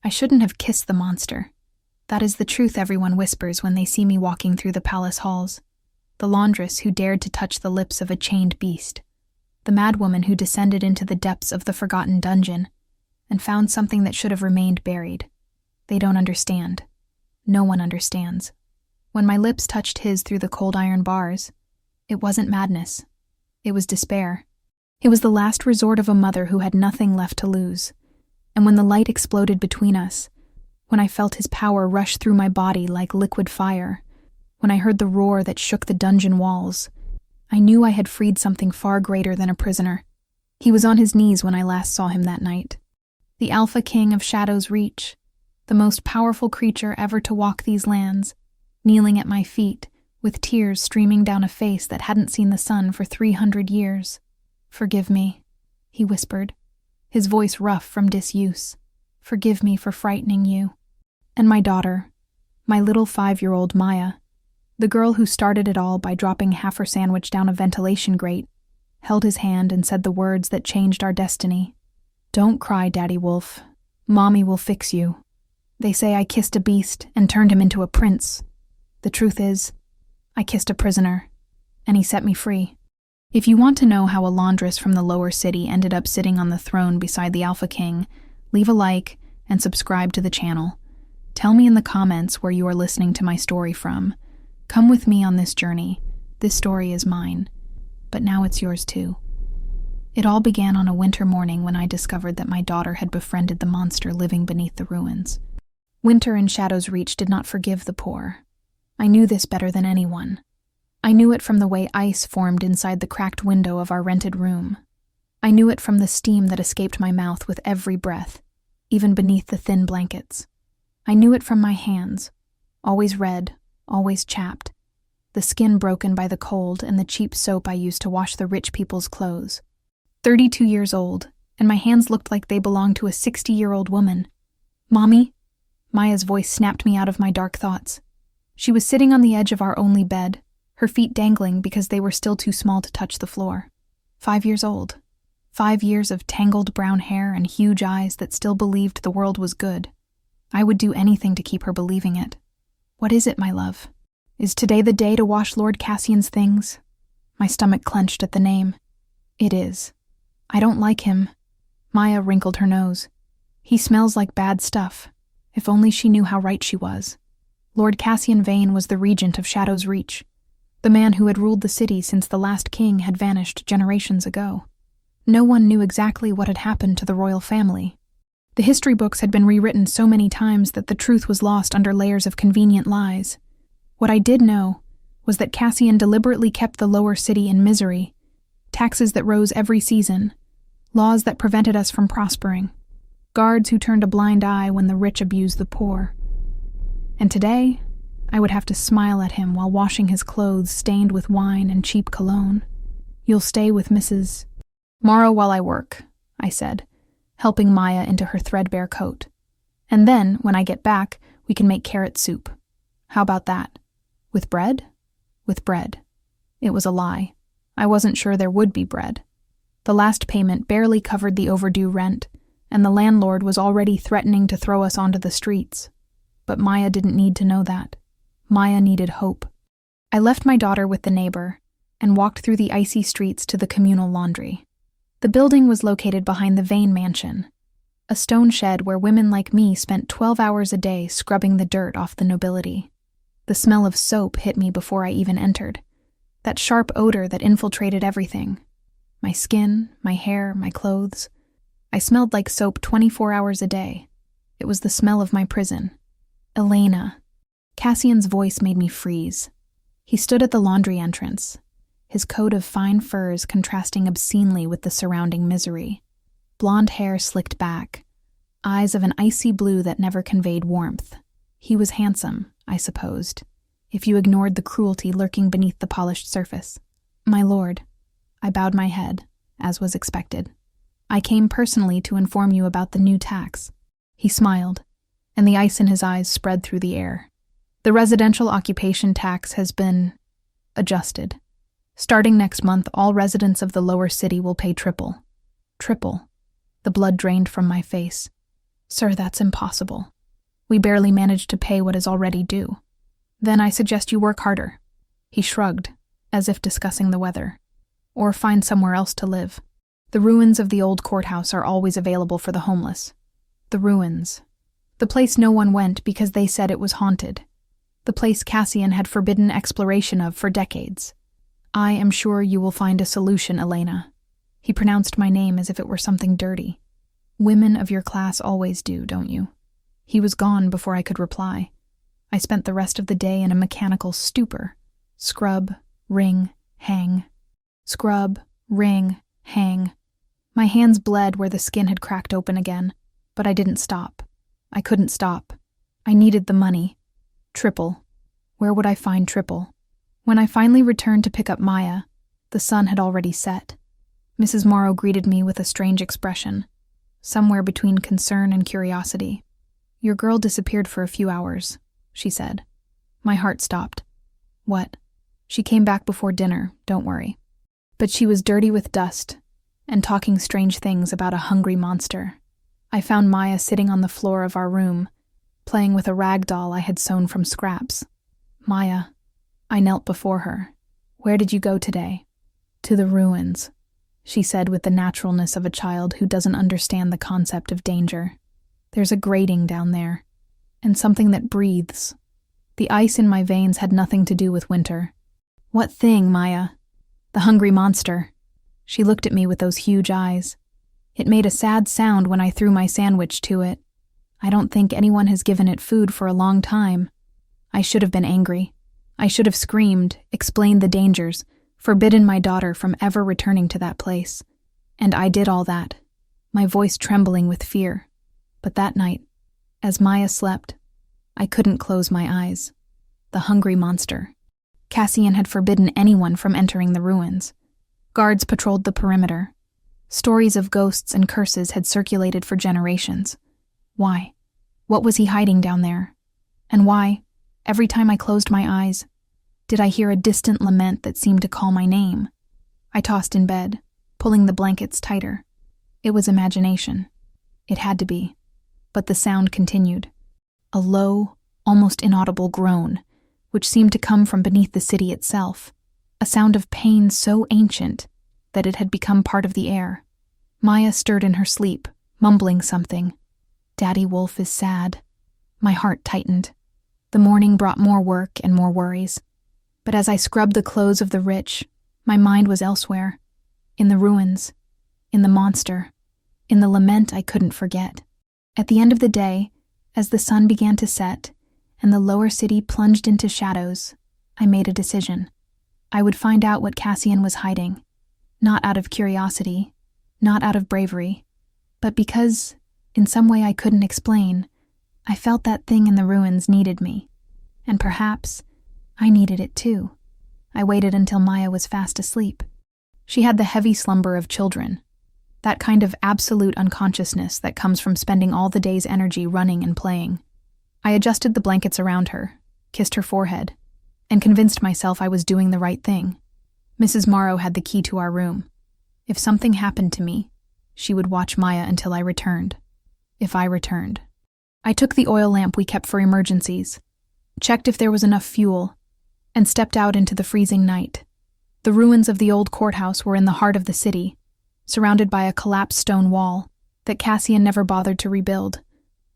I shouldn't have kissed the monster. That is the truth everyone whispers when they see me walking through the palace halls. The laundress who dared to touch the lips of a chained beast. The madwoman who descended into the depths of the forgotten dungeon and found something that should have remained buried. They don't understand. No one understands. When my lips touched his through the cold iron bars, it wasn't madness. It was despair. It was the last resort of a mother who had nothing left to lose. And when the light exploded between us, when I felt his power rush through my body like liquid fire, when I heard the roar that shook the dungeon walls, I knew I had freed something far greater than a prisoner. He was on his knees when I last saw him that night. The Alpha King of Shadow's Reach, the most powerful creature ever to walk these lands, kneeling at my feet, with tears streaming down a face that hadn't seen the sun for 300 years. "Forgive me," he whispered, his voice rough from disuse. "Forgive me for frightening you." And my daughter, my little 5-year-old Maya, the girl who started it all by dropping half her sandwich down a ventilation grate, held his hand and said the words that changed our destiny. "Don't cry, Daddy Wolf. Mommy will fix you. They say I kissed a beast and turned him into a prince. The truth is, I kissed a prisoner, and he set me free." If you want to know how a laundress from the lower city ended up sitting on the throne beside the Alpha King, leave a like and subscribe to the channel. Tell me in the comments where you are listening to my story from. Come with me on this journey. This story is mine, but now it's yours too. It all began on a winter morning when I discovered that my daughter had befriended the monster living beneath the ruins. Winter in Shadow's Reach did not forgive the poor. I knew this better than anyone. I knew it from the way ice formed inside the cracked window of our rented room. I knew it from the steam that escaped my mouth with every breath, even beneath the thin blankets. I knew it from my hands, always red, always chapped, the skin broken by the cold and the cheap soap I used to wash the rich people's clothes. 32 years old, and my hands looked like they belonged to a 60-year-old woman. "Mommy?" Maya's voice snapped me out of my dark thoughts. She was sitting on the edge of our only bed, her feet dangling because they were still too small to touch the floor. 5 years old. 5 years of tangled brown hair and huge eyes that still believed the world was good. I would do anything to keep her believing it. "What is it, my love? Is today the day to wash Lord Cassian's things?" My stomach clenched at the name. "It is. I don't like him." Maya wrinkled her nose. "He smells like bad stuff. If only she knew how right she was. Lord Cassian Vane was the regent of Shadow's Reach, the man who had ruled the city since the last king had vanished generations ago. No one knew exactly what had happened to the royal family. The history books had been rewritten so many times that the truth was lost under layers of convenient lies. What I did know was that Cassian deliberately kept the lower city in misery, taxes that rose every season, laws that prevented us from prospering, guards who turned a blind eye when the rich abused the poor. And today, I would have to smile at him while washing his clothes stained with wine and cheap cologne. "You'll stay with Mrs. Morrow while I work," I said, helping Maya into her threadbare coat. "And then, when I get back, we can make carrot soup. How about that? With bread?" With bread. It was a lie. I wasn't sure there would be bread. The last payment barely covered the overdue rent, and the landlord was already threatening to throw us onto the streets. But Maya didn't need to know that. Maya needed hope. I left my daughter with the neighbor and walked through the icy streets to the communal laundry. The building was located behind the Vane mansion, a stone shed where women like me spent 12 hours a day scrubbing the dirt off the nobility. The smell of soap hit me before I even entered, that sharp odor that infiltrated everything. My skin, my hair, my clothes. I smelled like soap 24 hours a day. It was the smell of my prison. Elena. Cassian's voice made me freeze. He stood at the laundry entrance, his coat of fine furs contrasting obscenely with the surrounding misery. Blonde hair slicked back, eyes of an icy blue that never conveyed warmth. He was handsome, I supposed, if you ignored the cruelty lurking beneath the polished surface. "My lord," I bowed my head, as was expected. "I came personally to inform you about the new tax." He smiled, and the ice in his eyes spread through the air. "The residential occupation tax has been adjusted. Starting next month, all residents of the lower city will pay triple." Triple. The blood drained from my face. Sir, that's impossible. We barely manage to pay what is already due. Then I suggest you work harder. He shrugged, as if discussing the weather. Or find somewhere else to live. The ruins of the old courthouse are always available for the homeless. The ruins. The place no one went because they said it was haunted. The place Cassian had forbidden exploration of for decades. I am sure you will find a solution, Elena. He pronounced my name as if it were something dirty. Women of your class always do, don't you? He was gone before I could reply. I spent the rest of the day in a mechanical stupor. Scrub, wring, hang. Scrub, wring, hang. My hands bled where the skin had cracked open again, but I didn't stop. I couldn't stop. I needed the money. Triple. Where would I find triple? When I finally returned to pick up Maya, the sun had already set. Mrs. Morrow greeted me with a strange expression, somewhere between concern and curiosity. Your girl disappeared for a few hours, she said. My heart stopped. What? She came back before dinner, don't worry. But she was dirty with dust and talking strange things about a hungry monster. I found Maya sitting on the floor of our room, playing with a rag doll I had sewn from scraps. Maya, I knelt before her. Where did you go today? To the ruins, she said with the naturalness of a child who doesn't understand the concept of danger. There's a grating down there, and something that breathes. The ice in my veins had nothing to do with winter. What thing, Maya? The hungry monster. She looked at me with those huge eyes. It made a sad sound when I threw my sandwich to it. I don't think anyone has given it food for a long time. I should have been angry. I should have screamed, explained the dangers, forbidden my daughter from ever returning to that place. And I did all that, my voice trembling with fear. But that night, as Maya slept, I couldn't close my eyes. The hungry monster. Cassian had forbidden anyone from entering the ruins. Guards patrolled the perimeter. Stories of ghosts and curses had circulated for generations. Why? What was he hiding down there? And why, every time I closed my eyes, did I hear a distant lament that seemed to call my name? I tossed in bed, pulling the blankets tighter. It was imagination. It had to be. But the sound continued. A low, almost inaudible groan, which seemed to come from beneath the city itself. A sound of pain so ancient that it had become part of the air. Maya stirred in her sleep, mumbling something. Daddy Wolf is sad. My heart tightened. The morning brought more work and more worries. But as I scrubbed the clothes of the rich, my mind was elsewhere. In the ruins. In the monster. In the lament I couldn't forget. At the end of the day, as the sun began to set and the lower city plunged into shadows, I made a decision. I would find out what Cassian was hiding. Not out of curiosity, not out of bravery, but because, in some way I couldn't explain, I felt that thing in the ruins needed me. And perhaps I needed it too. I waited until Maya was fast asleep. She had the heavy slumber of children, that kind of absolute unconsciousness that comes from spending all the day's energy running and playing. I adjusted the blankets around her, kissed her forehead, and convinced myself I was doing the right thing. Mrs. Morrow had the key to our room. If something happened to me, she would watch Maya until I returned. If I returned. I took the oil lamp we kept for emergencies, checked if there was enough fuel, and stepped out into the freezing night. The ruins of the old courthouse were in the heart of the city, surrounded by a collapsed stone wall that Cassian never bothered to rebuild.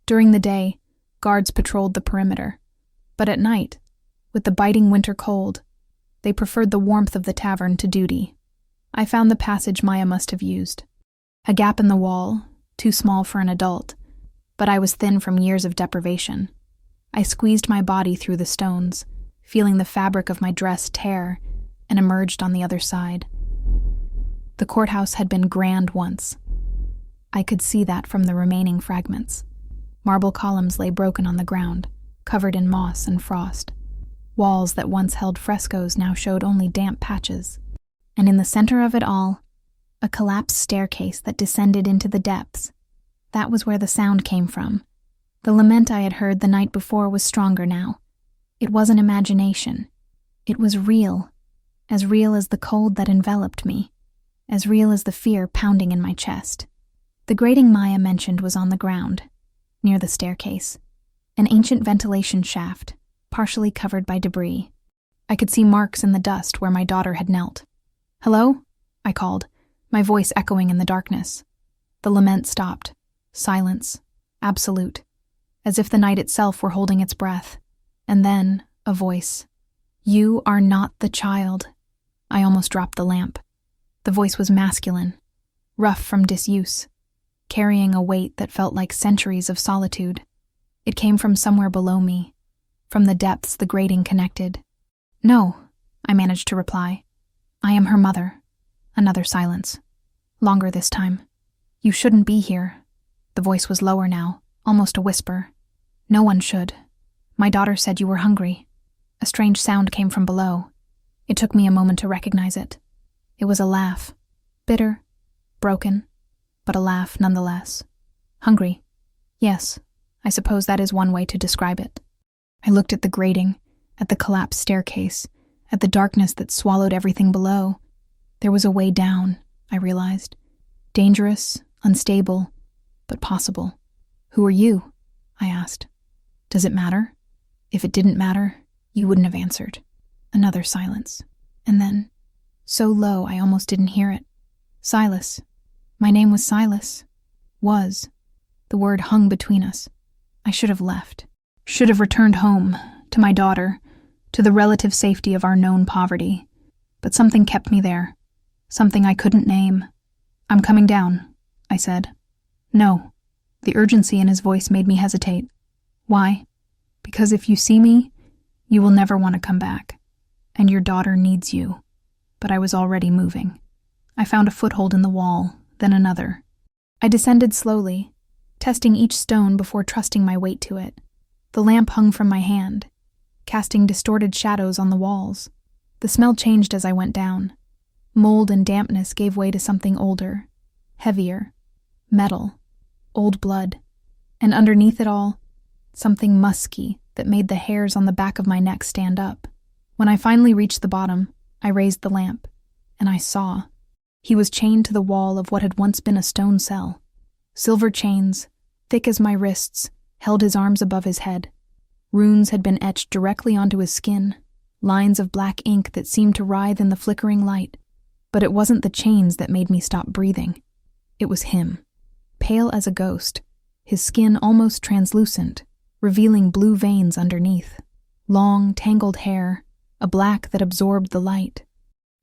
During the day, guards patrolled the perimeter. But at night, with the biting winter cold, they preferred the warmth of the tavern to duty. I found the passage Maya must have used. A gap in the wall, too small for an adult, but I was thin from years of deprivation. I squeezed my body through the stones, feeling the fabric of my dress tear, and emerged on the other side. The courthouse had been grand once. I could see that from the remaining fragments. Marble columns lay broken on the ground, covered in moss and frost. Walls that once held frescoes now showed only damp patches. And in the center of it all, a collapsed staircase that descended into the depths. That was where the sound came from. The lament I had heard the night before was stronger now. It wasn't imagination. It was real as the cold that enveloped me, as real as the fear pounding in my chest. The grating Maya mentioned was on the ground. near the staircase. An ancient ventilation shaft, partially covered by debris. I could see marks in the dust where my daughter had knelt. "Hello?" I called, my voice echoing in the darkness. The lament stopped. Silence. Absolute. As if the night itself were holding its breath. And then, a voice. "You are not the child." I almost dropped the lamp. The voice was masculine, rough from disuse, carrying a weight that felt like centuries of solitude. It came from somewhere below me, from the depths the grating connected. "No," I managed to reply. "I am her mother." Another silence. Longer this time. "You shouldn't be here." The voice was lower now, almost a whisper. "No one should. My daughter said you were hungry." A strange sound came from below. It took me a moment to recognize it. It was a laugh. Bitter, broken, but a laugh nonetheless. "Hungry? Yes, I suppose that is one way to describe it." I looked at the grating, at the collapsed staircase, at the darkness that swallowed everything below. There was a way down, I realized. Dangerous, unstable, but possible. "Who are you?" I asked. "Does it matter? If it didn't matter, you wouldn't have answered." Another silence. And then, so low I almost didn't hear it. "Silas. My name was Silas. Was." The word hung between us. I should have left. Should have returned home, to my daughter, to the relative safety of our known poverty. But something kept me there. Something I couldn't name. "I'm coming down," I said. "No." The urgency in his voice made me hesitate. "Why?" "Because if you see me, you will never want to come back. And your daughter needs you." But I was already moving. I found a foothold in the wall, then another. I descended slowly, testing each stone before trusting my weight to it. The lamp hung from my hand, casting distorted shadows on the walls. The smell changed as I went down. Mold and dampness gave way to something older, heavier, metal, old blood. And underneath it all, something musky that made the hairs on the back of my neck stand up. When I finally reached the bottom, I raised the lamp, and I saw. He was chained to the wall of what had once been a stone cell. Silver chains, thick as my wrists, held his arms above his head. Runes had been etched directly onto his skin, lines of black ink that seemed to writhe in the flickering light. But it wasn't the chains that made me stop breathing. It was him, pale as a ghost, his skin almost translucent, revealing blue veins underneath. Long, tangled hair, a black that absorbed the light.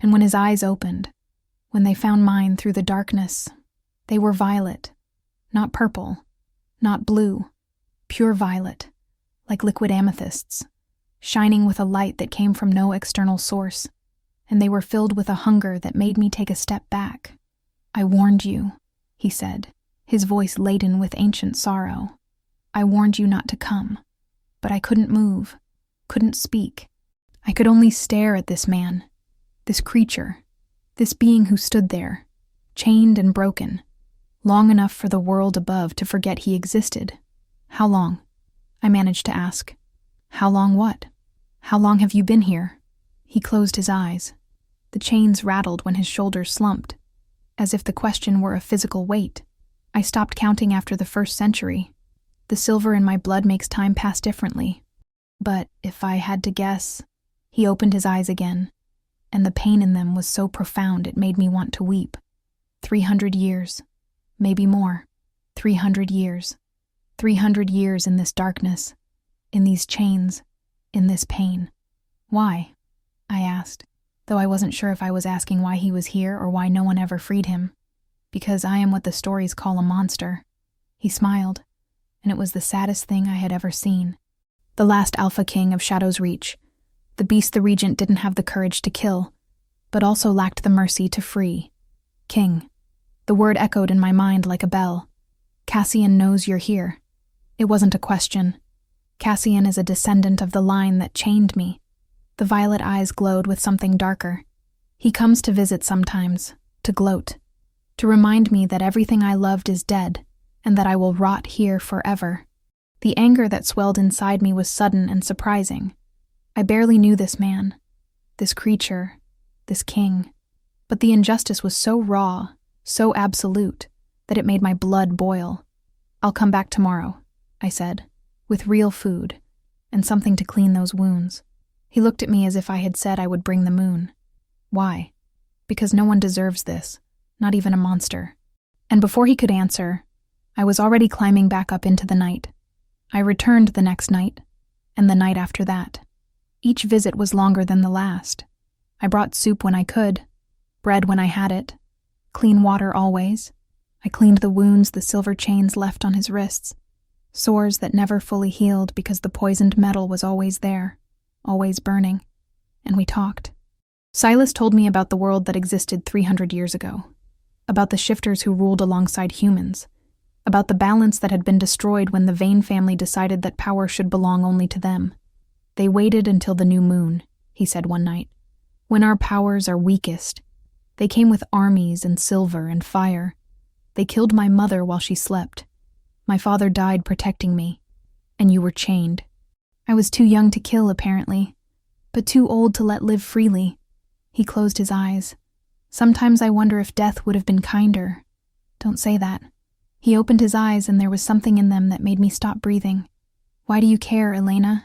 And when his eyes opened, when they found mine through the darkness, they were violet, not purple, not blue, pure violet, like liquid amethysts, shining with a light that came from no external source, and they were filled with a hunger that made me take a step back. "I warned you," he said, his voice laden with ancient sorrow. "I warned you not to come." But I couldn't move, couldn't speak. I could only stare at this man, this creature, this being who stood there, chained and broken, long enough for the world above to forget he existed. "How long?" I managed to ask. "How long what? How long have you been here?" He closed his eyes. The chains rattled when his shoulders slumped, as if the question were a physical weight. I stopped counting after the first century. The silver in my blood makes time pass differently. But if I had to guess, he opened his eyes again, and the pain in them was so profound it made me want to weep. 300 years, maybe more. 300 years. 300 years in this darkness, in these chains, in this pain. "Why?" I asked, though I wasn't sure if I was asking why he was here or why no one ever freed him. "Because I am what the stories call a monster." He smiled, and it was the saddest thing I had ever seen. The last Alpha King of Shadow's Reach, the beast the Regent didn't have the courage to kill, but also lacked the mercy to free. King. The word echoed in my mind like a bell. "Cassian knows you're here." It wasn't a question. Cassian is a descendant of the line that chained me. The violet eyes glowed with something darker. He comes to visit sometimes, to gloat, to remind me that everything I loved is dead, and that I will rot here forever. The anger that swelled inside me was sudden and surprising. I barely knew this man, this creature, this king, but the injustice was so raw, so absolute, that it made my blood boil. "I'll come back tomorrow," I said, with real food, and something to clean those wounds. He looked at me as if I had said I would bring the moon. Why? Because no one deserves this, not even a monster. And before he could answer, I was already climbing back up into the night. I returned the next night, and the night after that. Each visit was longer than the last. I brought soup when I could, bread when I had it, clean water always. I cleaned the wounds the silver chains left on his wrists, sores that never fully healed because the poisoned metal was always there, always burning, and we talked. Silas told me about the world that existed 300 years ago, about the shifters who ruled alongside humans, about the balance that had been destroyed when the Vane family decided that power should belong only to them. They waited until the new moon, he said one night, when our powers are weakest. They came with armies and silver and fire. They killed my mother while she slept. My father died protecting me, and you were chained. I was too young to kill, apparently, but too old to let live freely. He closed his eyes. Sometimes I wonder if death would have been kinder. Don't say that. He opened his eyes, and there was something in them that made me stop breathing. Why do you care, Elena?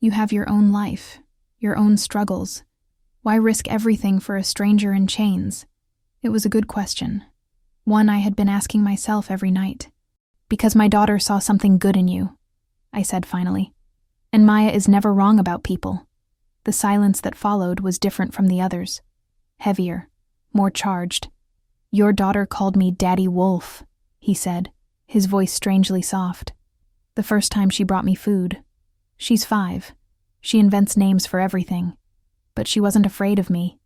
You have your own life, your own struggles. Why risk everything for a stranger in chains? It was a good question. One I had been asking myself every night. Because my daughter saw something good in you, I said finally. And Maya is never wrong about people. The silence that followed was different from the others. Heavier, more charged. Your daughter called me Daddy Wolf, he said, his voice strangely soft. The first time she brought me food. She's 5. She invents names for everything. But she wasn't afraid of me.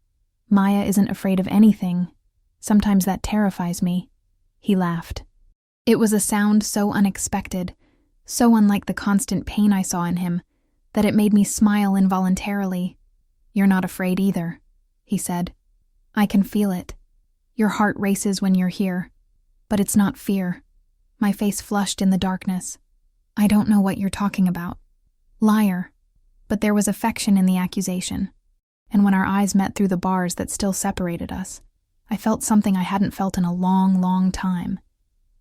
Maya isn't afraid of anything. Sometimes that terrifies me. He laughed. It was a sound so unexpected, so unlike the constant pain I saw in him, that it made me smile involuntarily. You're not afraid either, he said. I can feel it. Your heart races when you're here. But it's not fear. My face flushed in the darkness. I don't know what you're talking about. Liar. But there was affection in the accusation. And when our eyes met through the bars that still separated us, I felt something I hadn't felt in a long, long time.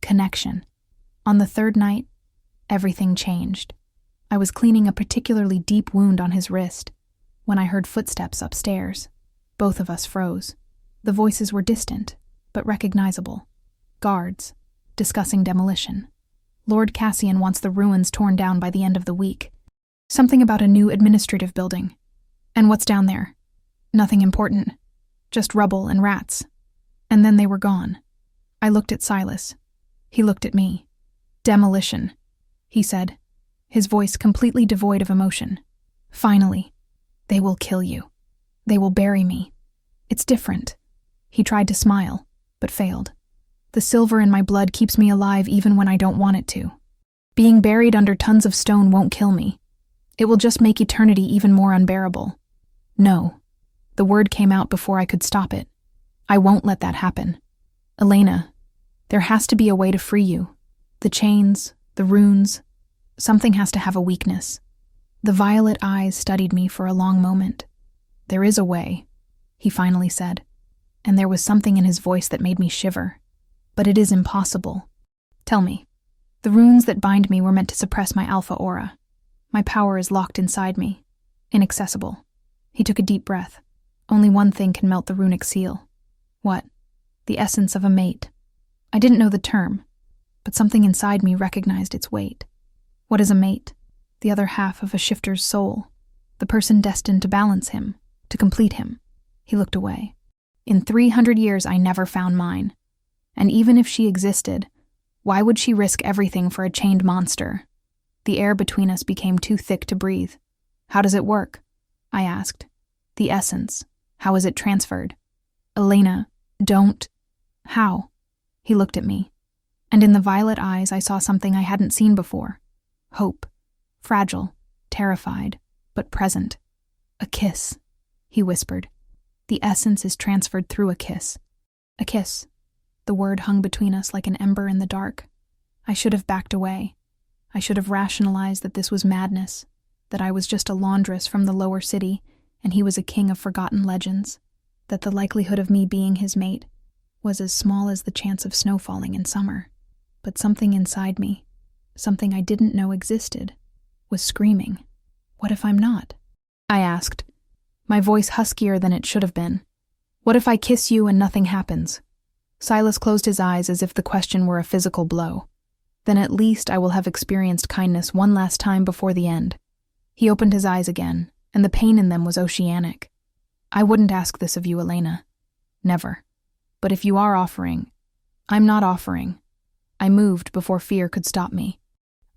Connection. On the third night, everything changed. I was cleaning a particularly deep wound on his wrist when I heard footsteps upstairs. Both of us froze. The voices were distant, but recognizable. Guards, discussing demolition. Lord Cassian wants the ruins torn down by the end of the week. Something about a new administrative building. And what's down there? Nothing important. Just rubble and rats. And then they were gone. I looked at Silas. He looked at me. Demolition, he said, his voice completely devoid of emotion. Finally, they will kill you. They will bury me. It's different. He tried to smile, but failed. The silver in my blood keeps me alive even when I don't want it to. Being buried under tons of stone won't kill me. It will just make eternity even more unbearable. No. The word came out before I could stop it. I won't let that happen. Elena, there has to be a way to free you. The chains, the runes, something has to have a weakness. The violet eyes studied me for a long moment. There is a way, he finally said, and there was something in his voice that made me shiver. But it is impossible. Tell me. The runes that bind me were meant to suppress my alpha aura. My power is locked inside me, inaccessible. He took a deep breath. Only one thing can melt the runic seal. What? The essence of a mate. I didn't know the term, but something inside me recognized its weight. What is a mate? The other half of a shifter's soul. The person destined to balance him, to complete him. He looked away. In 300 years, I never found mine. And even if she existed, why would she risk everything for a chained monster? The air between us became too thick to breathe. How does it work? I asked. The essence. How is it transferred? Elena, don't. How? He looked at me. And in the violet eyes, I saw something I hadn't seen before. Hope. Fragile, terrified, but present. A kiss, he whispered. The essence is transferred through a kiss. A kiss. The word hung between us like an ember in the dark. I should have backed away. I should have rationalized that this was madness, that I was just a laundress from the lower city, and he was a king of forgotten legends, that the likelihood of me being his mate was as small as the chance of snow falling in summer. But something inside me, something I didn't know existed, was screaming. What if I'm not? I asked, my voice huskier than it should have been. What if I kiss you and nothing happens? Silas closed his eyes as if the question were a physical blow. Then at least I will have experienced kindness one last time before the end. He opened his eyes again, and the pain in them was oceanic. I wouldn't ask this of you, Elena. Never. But if you are offering, I'm not offering. I moved before fear could stop me.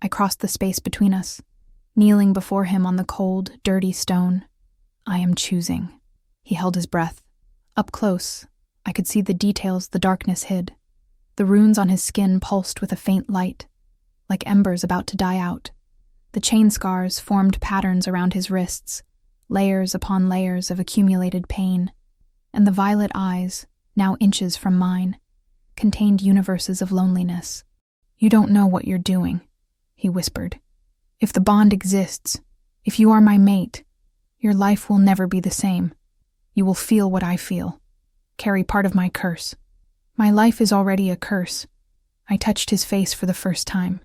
I crossed the space between us, kneeling before him on the cold, dirty stone. I am choosing. He held his breath. Up close, I could see the details the darkness hid. The runes on his skin pulsed with a faint light, like embers about to die out. The chain scars formed patterns around his wrists, layers upon layers of accumulated pain, and the violet eyes, now inches from mine, contained universes of loneliness. You don't know what you're doing, he whispered. If the bond exists, if you are my mate, your life will never be the same. You will feel what I feel, carry part of my curse. My life is already a curse. I touched his face for the first time.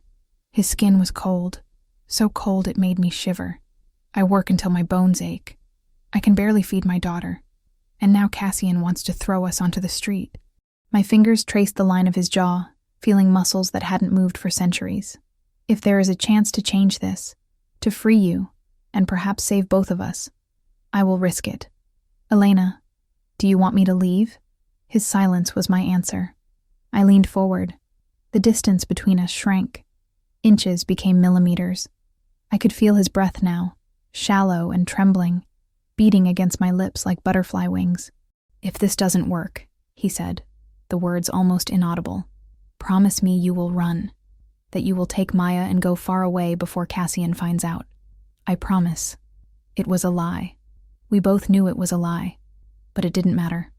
His skin was cold, so cold it made me shiver. I work until my bones ache. I can barely feed my daughter. And now Cassian wants to throw us onto the street. My fingers traced the line of his jaw, feeling muscles that hadn't moved for centuries. If there is a chance to change this, to free you, and perhaps save both of us, I will risk it. Elena, do you want me to leave? His silence was my answer. I leaned forward. The distance between us shrank. Inches became millimeters. I could feel his breath now, shallow and trembling, beating against my lips like butterfly wings. If this doesn't work, he said, the words almost inaudible, promise me you will run, that you will take Maya and go far away before Cassian finds out. I promise. It was a lie. We both knew it was a lie, but it didn't matter,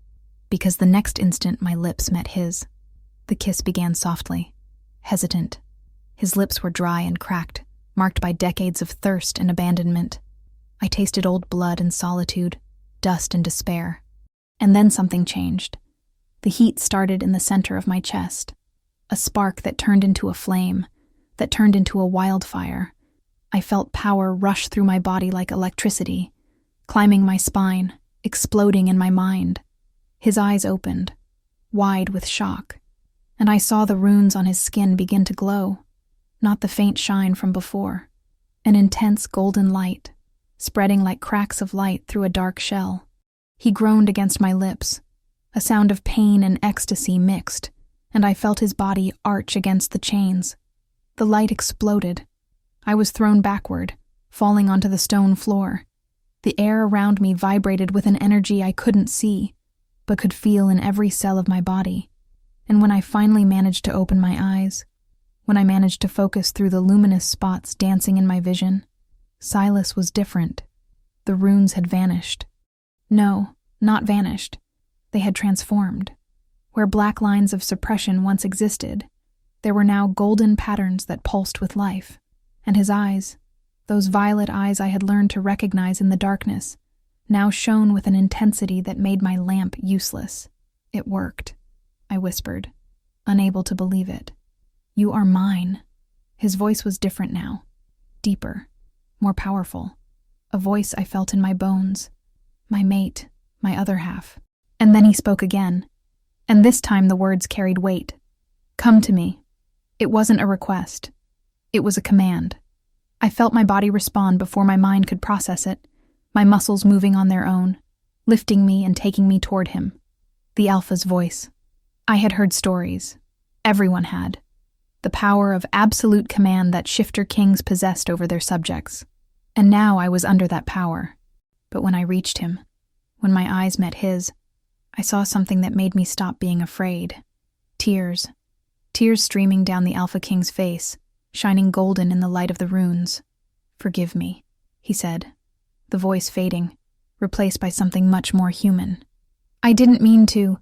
because the next instant my lips met his. The kiss began softly, hesitant. His lips were dry and cracked, marked by decades of thirst and abandonment. I tasted old blood and solitude, dust and despair. And then something changed. The heat started in the center of my chest, a spark that turned into a flame, that turned into a wildfire. I felt power rush through my body like electricity, climbing my spine, exploding in my mind. His eyes opened, wide with shock, and I saw the runes on his skin begin to glow, not the faint shine from before, an intense golden light, spreading like cracks of light through a dark shell. He groaned against my lips, a sound of pain and ecstasy mixed, and I felt his body arch against the chains. The light exploded. I was thrown backward, falling onto the stone floor. The air around me vibrated with an energy I couldn't see, but could feel in every cell of my body. And when I finally managed to open my eyes, when I managed to focus through the luminous spots dancing in my vision, Silas was different. The runes had vanished. No, not vanished. They had transformed. Where black lines of suppression once existed, there were now golden patterns that pulsed with life. And his eyes, those violet eyes I had learned to recognize in the darkness, now shone with an intensity that made my lamp useless. It worked, I whispered, unable to believe it. You are mine. His voice was different now, deeper, more powerful, a voice I felt in my bones, my mate, my other half. And then he spoke again, and this time the words carried weight. Come to me. It wasn't a request. It was a command. I felt my body respond before my mind could process it, my muscles moving on their own, lifting me and taking me toward him. The Alpha's voice. I had heard stories. Everyone had. The power of absolute command that shifter kings possessed over their subjects. And now I was under that power. But when I reached him, when my eyes met his, I saw something that made me stop being afraid. Tears. Tears streaming down the Alpha King's face, shining golden in the light of the runes. Forgive me, he said, the voice fading, replaced by something much more human. I didn't mean to.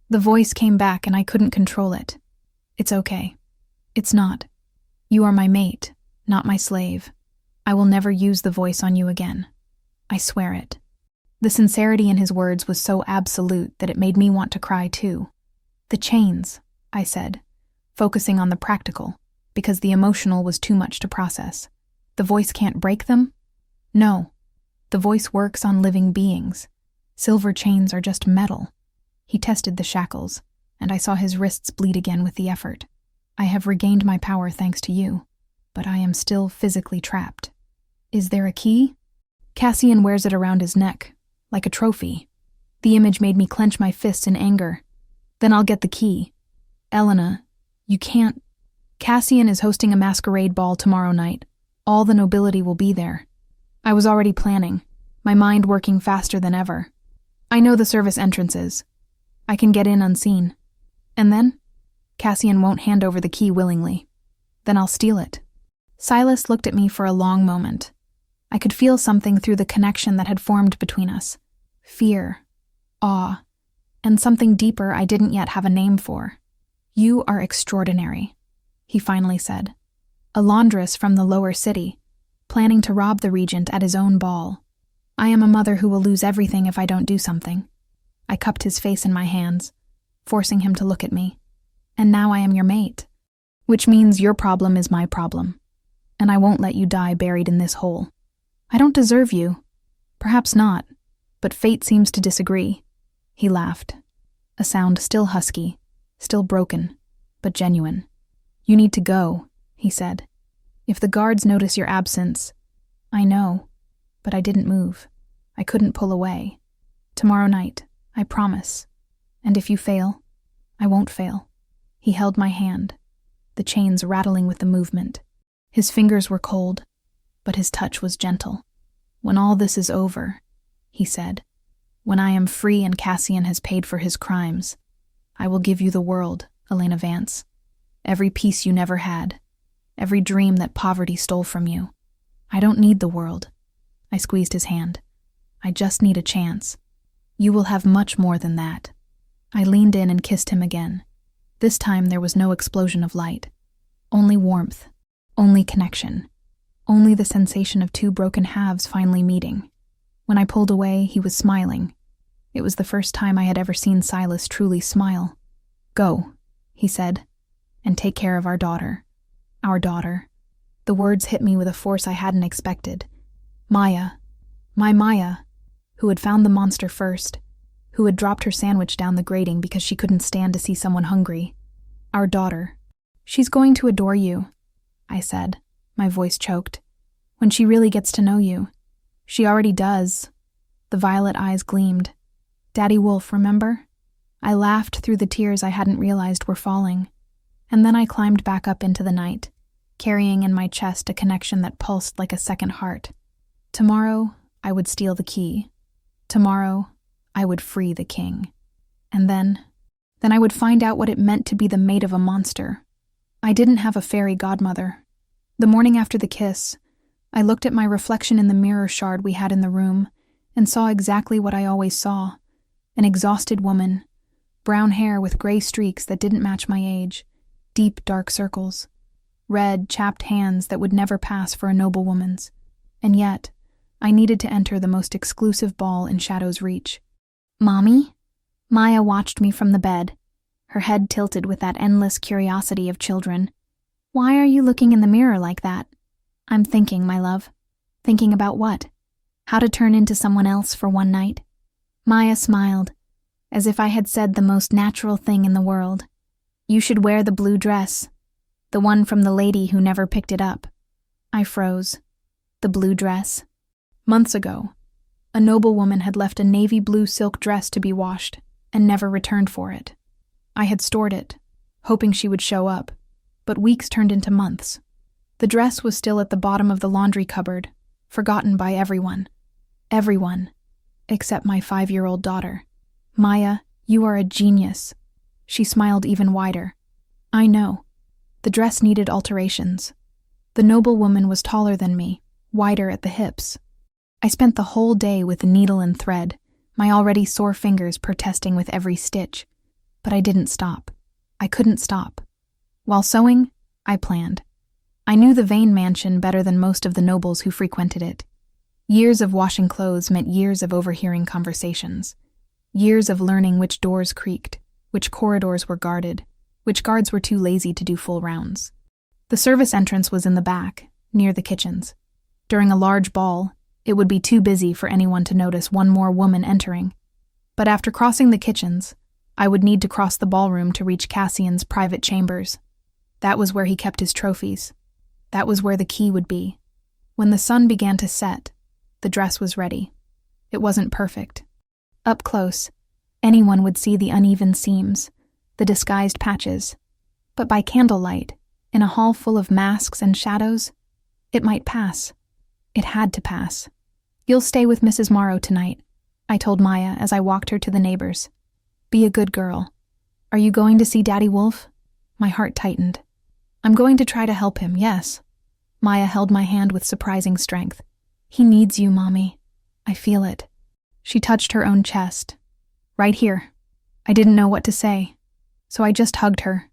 The voice came back and I couldn't control it. It's okay. It's not. You are my mate, not my slave. I will never use the voice on you again. I swear it. The sincerity in his words was so absolute that it made me want to cry too. The chains, I said, focusing on the practical. because the emotional was too much to process. The voice can't break them? No. The voice works on living beings. Silver chains are just metal. He tested the shackles, and I saw his wrists bleed again with the effort. I have regained my power thanks to you, but I am still physically trapped. Is there a key? Cassian wears it around his neck, like a trophy. The image made me clench my fists in anger. Then I'll get the key. Elena, you can't. Cassian is hosting a masquerade ball tomorrow night. All the nobility will be there. I was already planning, my mind working faster than ever. I know the service entrances. I can get in unseen. And then? Cassian won't hand over the key willingly. Then I'll steal it. Silas looked at me for a long moment. I could feel something through the connection that had formed between us. Fear, awe, and something deeper I didn't yet have a name for. You are extraordinary, he finally said. A laundress from the lower city, planning to rob the regent at his own ball. I am a mother who will lose everything if I don't do something. I cupped his face in my hands, forcing him to look at me. And now I am your mate, which means your problem is my problem, and I won't let you die buried in this hole. I don't deserve you. Perhaps not, but fate seems to disagree. He laughed, a sound still husky, still broken, but genuine. You need to go, he said. If the guards notice your absence, I know, but I didn't move. I couldn't pull away. Tomorrow night, I promise. And if you fail, I won't fail. He held my hand, the chains rattling with the movement. His fingers were cold, but his touch was gentle. When all this is over, he said, when I am free and Cassian has paid for his crimes, I will give you the world, Elena Vance. Every piece you never had, every dream that poverty stole from you. I don't need the world. I squeezed his hand. I just need a chance. You will have much more than that. I leaned in and kissed him again. This time there was no explosion of light. Only warmth, only connection, only the sensation of two broken halves finally meeting. When I pulled away, he was smiling. It was the first time I had ever seen Silas truly smile. Go, he said, and take care of our daughter. Our daughter. The words hit me with a force I hadn't expected. Maya, my Maya, who had found the monster first, who had dropped her sandwich down the grating because she couldn't stand to see someone hungry. Our daughter. She's going to adore you, I said, my voice choked. When she really gets to know you. She already does. The violet eyes gleamed. Daddy Wolf, remember? I laughed through the tears I hadn't realized were falling. And then I climbed back up into the night, carrying in my chest a connection that pulsed like a second heart. Tomorrow, I would steal the key. Tomorrow, I would free the king. And then I would find out what it meant to be the mate of a monster. I didn't have a fairy godmother. The morning after the kiss, I looked at my reflection in the mirror shard we had in the room and saw exactly what I always saw. An exhausted woman, brown hair with gray streaks that didn't match my age, deep dark circles, red, chapped hands that would never pass for a noblewoman's. And yet, I needed to enter the most exclusive ball in Shadow's reach. Mommy? Maya watched me from the bed, her head tilted with that endless curiosity of children. Why are you looking in the mirror like that? I'm thinking, my love. Thinking about what? How to turn into someone else for one night? Maya smiled, as if I had said the most natural thing in the world. You should wear the blue dress, the one from the lady who never picked it up. I froze. The blue dress. Months ago, a noblewoman had left a navy blue silk dress to be washed and never returned for it. I had stored it, hoping she would show up, but weeks turned into months. The dress was still at the bottom of the laundry cupboard, forgotten by everyone. Everyone, except my 5-year-old daughter. Maya, you are a genius. She smiled even wider. I know. The dress needed alterations. The noblewoman was taller than me, wider at the hips. I spent the whole day with needle and thread, my already sore fingers protesting with every stitch. But I didn't stop. I couldn't stop. While sewing, I planned. I knew the Vane mansion better than most of the nobles who frequented it. Years of washing clothes meant years of overhearing conversations. Years of learning which doors creaked, which corridors were guarded, which guards were too lazy to do full rounds. The service entrance was in the back, near the kitchens. During a large ball, it would be too busy for anyone to notice one more woman entering. But after crossing the kitchens, I would need to cross the ballroom to reach Cassian's private chambers. That was where he kept his trophies. That was where the key would be. When the sun began to set, the dress was ready. It wasn't perfect. Up close, anyone would see the uneven seams, the disguised patches. But by candlelight, in a hall full of masks and shadows, it might pass. It had to pass. "You'll stay with Mrs. Morrow tonight," I told Maya as I walked her to the neighbors. "Be a good girl. Are you going to see Daddy Wolf?" My heart tightened. "I'm going to try to help him, yes." Maya held my hand with surprising strength. "He needs you, Mommy. I feel it." She touched her own chest. "Right here." I didn't know what to say, so I just hugged her,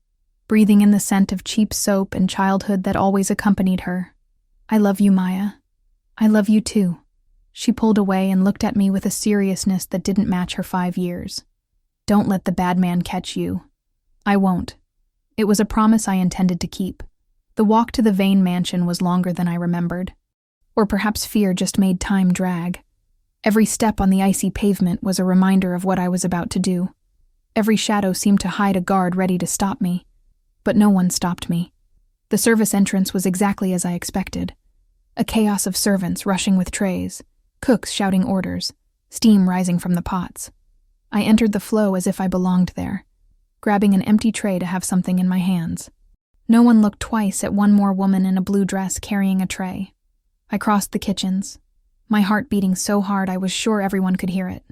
breathing in the scent of cheap soap and childhood that always accompanied her. "I love you, Maya. I love you too." She pulled away and looked at me with a seriousness that didn't match her 5 years. "Don't let the bad man catch you." "I won't." It was a promise I intended to keep. The walk to the Vane mansion was longer than I remembered. Or perhaps fear just made time drag. Every step on the icy pavement was a reminder of what I was about to do. Every shadow seemed to hide a guard ready to stop me. But no one stopped me. The service entrance was exactly as I expected. A chaos of servants rushing with trays, cooks shouting orders, steam rising from the pots. I entered the flow as if I belonged there, grabbing an empty tray to have something in my hands. No one looked twice at one more woman in a blue dress carrying a tray. I crossed the kitchens, my heart beating so hard I was sure everyone could hear it.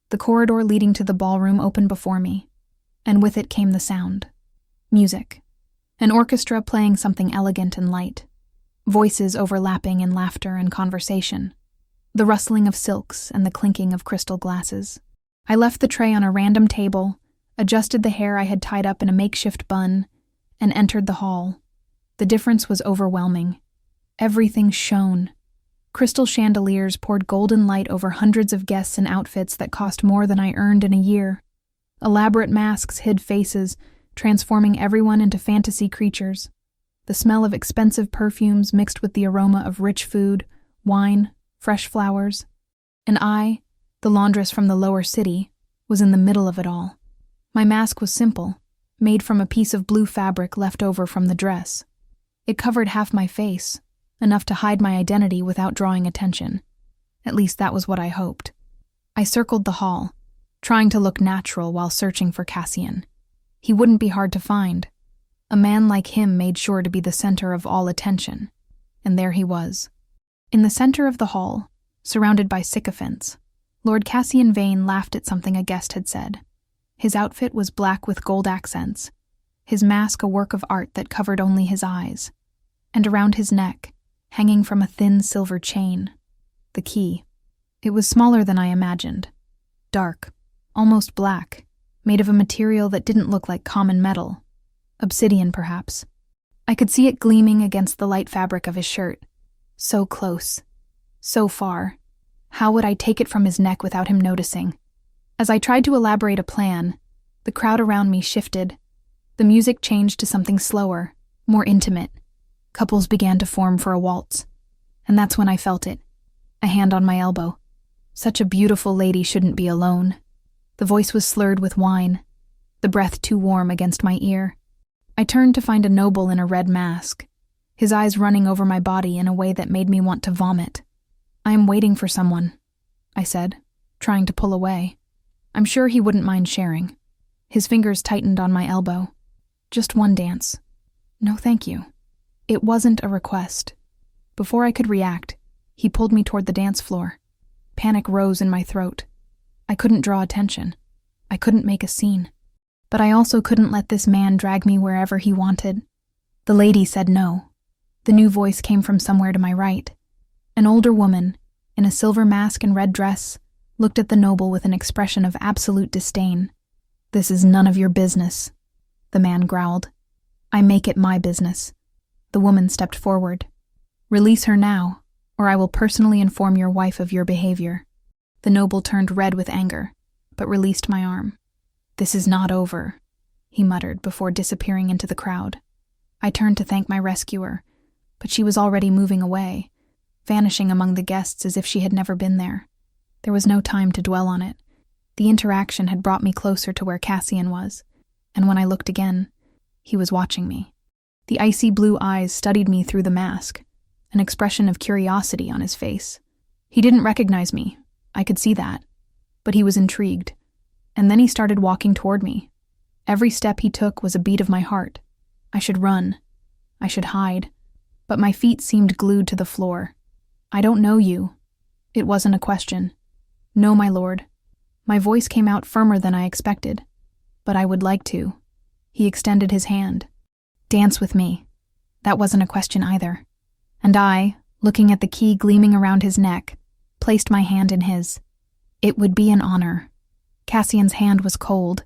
The corridor leading to the ballroom opened before me, and with it came the sound. Music. An orchestra playing something elegant and light. Voices overlapping in laughter and conversation. The rustling of silks and the clinking of crystal glasses. I left the tray on a random table, adjusted the hair I had tied up in a makeshift bun, and entered the hall. The difference was overwhelming. Everything shone. Crystal chandeliers poured golden light over hundreds of guests in outfits that cost more than I earned in a year. Elaborate masks hid faces, transforming everyone into fantasy creatures. The smell of expensive perfumes mixed with the aroma of rich food, wine, fresh flowers. And I, the laundress from the lower city, was in the middle of it all. My mask was simple, made from a piece of blue fabric left over from the dress. It covered half my face, enough to hide my identity without drawing attention. At least that was what I hoped. I circled the hall, trying to look natural while searching for Cassian. He wouldn't be hard to find. A man like him made sure to be the center of all attention. And there he was. In the center of the hall, surrounded by sycophants, Lord Cassian Vane laughed at something a guest had said. His outfit was black with gold accents, his mask a work of art that covered only his eyes, and around his neck, hanging from a thin silver chain, the key. It was smaller than I imagined. Dark, almost black, made of a material that didn't look like common metal. Obsidian, perhaps. I could see it gleaming against the light fabric of his shirt. So close. So far. How would I take it from his neck without him noticing? As I tried to elaborate a plan, the crowd around me shifted. The music changed to something slower, more intimate. Couples began to form for a waltz. And that's when I felt it. A hand on my elbow. Such a beautiful lady shouldn't be alone. The voice was slurred with wine, the breath too warm against my ear. I turned to find a noble in a red mask, his eyes running over my body in a way that made me want to vomit. "I am waiting for someone," I said, trying to pull away. I'm sure he wouldn't mind sharing. His fingers tightened on my elbow. "Just one dance." "No, thank you." It wasn't a request. Before I could react, he pulled me toward the dance floor. Panic rose in my throat. I couldn't draw attention. I couldn't make a scene. But I also couldn't let this man drag me wherever he wanted. The lady said no. The new voice came from somewhere to my right. An older woman, in a silver mask and red dress, looked at the noble with an expression of absolute disdain. "This is none of your business," the man growled. "I make it my business." The woman stepped forward. "Release her now, or I will personally inform your wife of your behavior." The noble turned red with anger, but released my arm. "This is not over," he muttered before disappearing into the crowd. I turned to thank my rescuer, but she was already moving away, vanishing among the guests as if she had never been there. There was no time to dwell on it. The interaction had brought me closer to where Cassian was, and when I looked again, he was watching me. The icy blue eyes studied me through the mask, an expression of curiosity on his face. He didn't recognize me, I could see that, but he was intrigued. And then he started walking toward me. Every step he took was a beat of my heart. I should run. I should hide. But my feet seemed glued to the floor. "I don't know you." It wasn't a question. "No, my lord." My voice came out firmer than I expected. "But I would like to." He extended his hand. "Dance with me." That wasn't a question either. And I, looking at the key gleaming around his neck, placed my hand in his. It would be an honor. Cassian's hand was cold,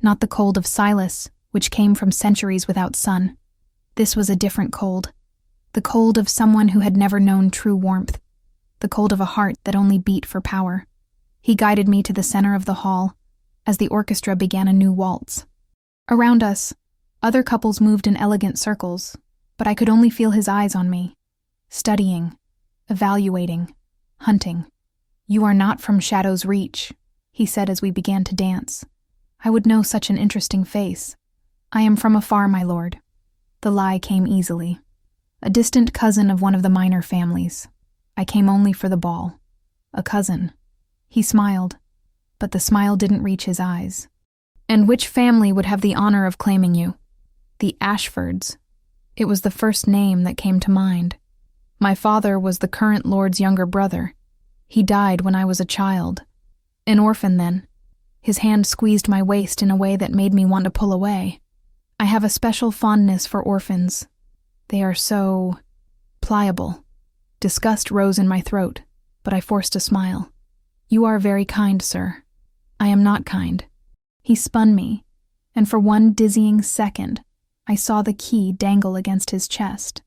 not the cold of Silas, which came from centuries without sun. This was a different cold, the cold of someone who had never known true warmth, the cold of a heart that only beat for power. He guided me to the center of the hall as the orchestra began a new waltz. Around us, other couples moved in elegant circles, but I could only feel his eyes on me, studying, evaluating, hunting. "You are not from Shadow's Reach," he said as we began to dance. I would know such an interesting face. "I am from afar, my lord." The lie came easily. A distant cousin of one of the minor families. I came only for the ball. A cousin. He smiled, but the smile didn't reach his eyes. "And which family would have the honor of claiming you?" "The Ashfords." It was the first name that came to mind. My father was the current lord's younger brother. He died when I was a child. An orphan then. His hand squeezed my waist in a way that made me want to pull away. I have a special fondness for orphans. They are so pliable. Disgust rose in my throat, but I forced a smile. "You are very kind, sir." "I am not kind." He spun me, and for one dizzying second, I saw the key dangle against his chest.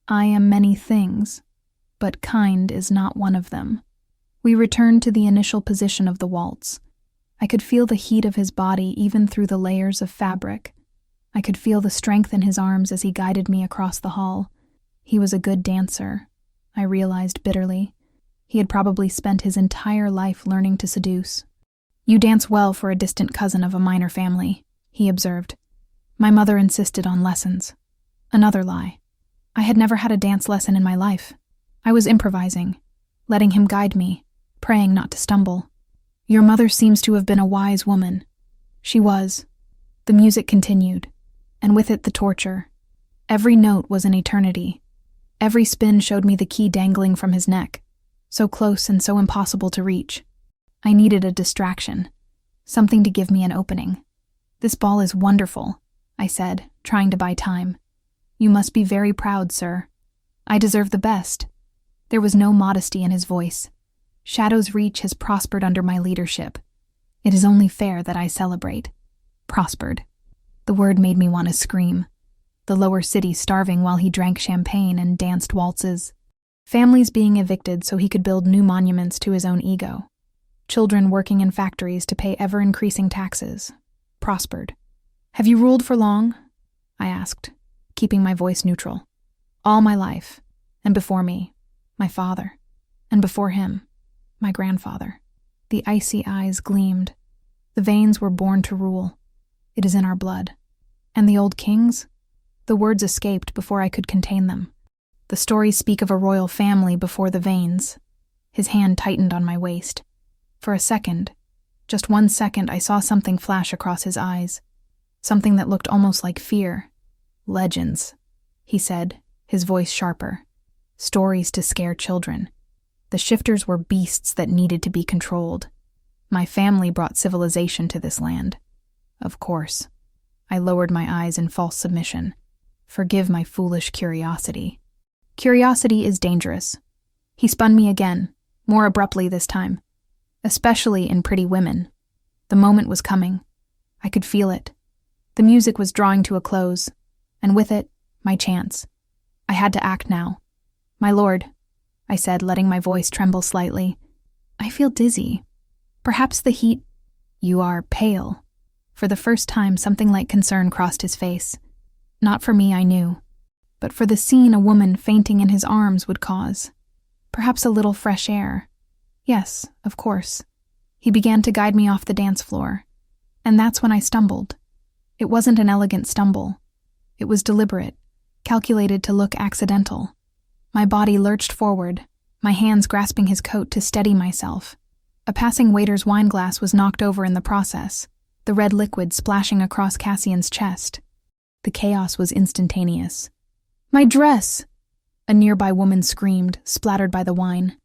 "I am many things, but kind is not one of them." We returned to the initial position of the waltz. I could feel the heat of his body even through the layers of fabric. I could feel the strength in his arms as he guided me across the hall. He was a good dancer, I realized bitterly. He had probably spent his entire life learning to seduce. "You dance well for a distant cousin of a minor family," he observed. My mother insisted on lessons. Another lie. I had never had a dance lesson in my life. I was improvising, letting him guide me, praying not to stumble. "Your mother seems to have been a wise woman." She was. The music continued, and with it the torture. Every note was an eternity. Every spin showed me the key dangling from his neck, so close and so impossible to reach. I needed a distraction, something to give me an opening. "This ball is wonderful," I said, trying to buy time. "You must be very proud, sir." "I deserve the best." There was no modesty in his voice. "Shadow's Reach has prospered under my leadership. It is only fair that I celebrate." Prospered. The word made me want to scream. The lower city starving while he drank champagne and danced waltzes. Families being evicted so he could build new monuments to his own ego. Children working in factories to pay ever-increasing taxes. Prospered. "Have you ruled for long?" I asked, keeping my voice neutral. "All my life, and before me, my father, and before him, my grandfather." The icy eyes gleamed. The veins were born to rule. It is in our blood. "And the old kings?" The words escaped before I could contain them. "The stories speak of a royal family before the veins." His hand tightened on my waist. For a second, just 1 second, I saw something flash across his eyes. Something that looked almost like fear. "Legends," he said, his voice sharper. "Stories to scare children. The shifters were beasts that needed to be controlled. My family brought civilization to this land. Of course." I lowered my eyes in false submission. "Forgive my foolish curiosity." "Curiosity is dangerous." He spun me again, more abruptly this time. "Especially in pretty women." The moment was coming. I could feel it. The music was drawing to a close, and with it, my chance. I had to act now. "My lord," I said, letting my voice tremble slightly, "I feel dizzy. Perhaps the heat—" "You are pale." For the first time, something like concern crossed his face. Not for me, I knew, but for the scene a woman fainting in his arms would cause. Perhaps a little fresh air. Yes, of course. He began to guide me off the dance floor, and that's when I stumbled. It wasn't an elegant stumble. It was deliberate, calculated to look accidental. My body lurched forward, my hands grasping his coat to steady myself. A passing waiter's wine glass was knocked over in the process, the red liquid splashing across Cassian's chest. The chaos was instantaneous. "My dress!" a nearby woman screamed, splattered by the wine.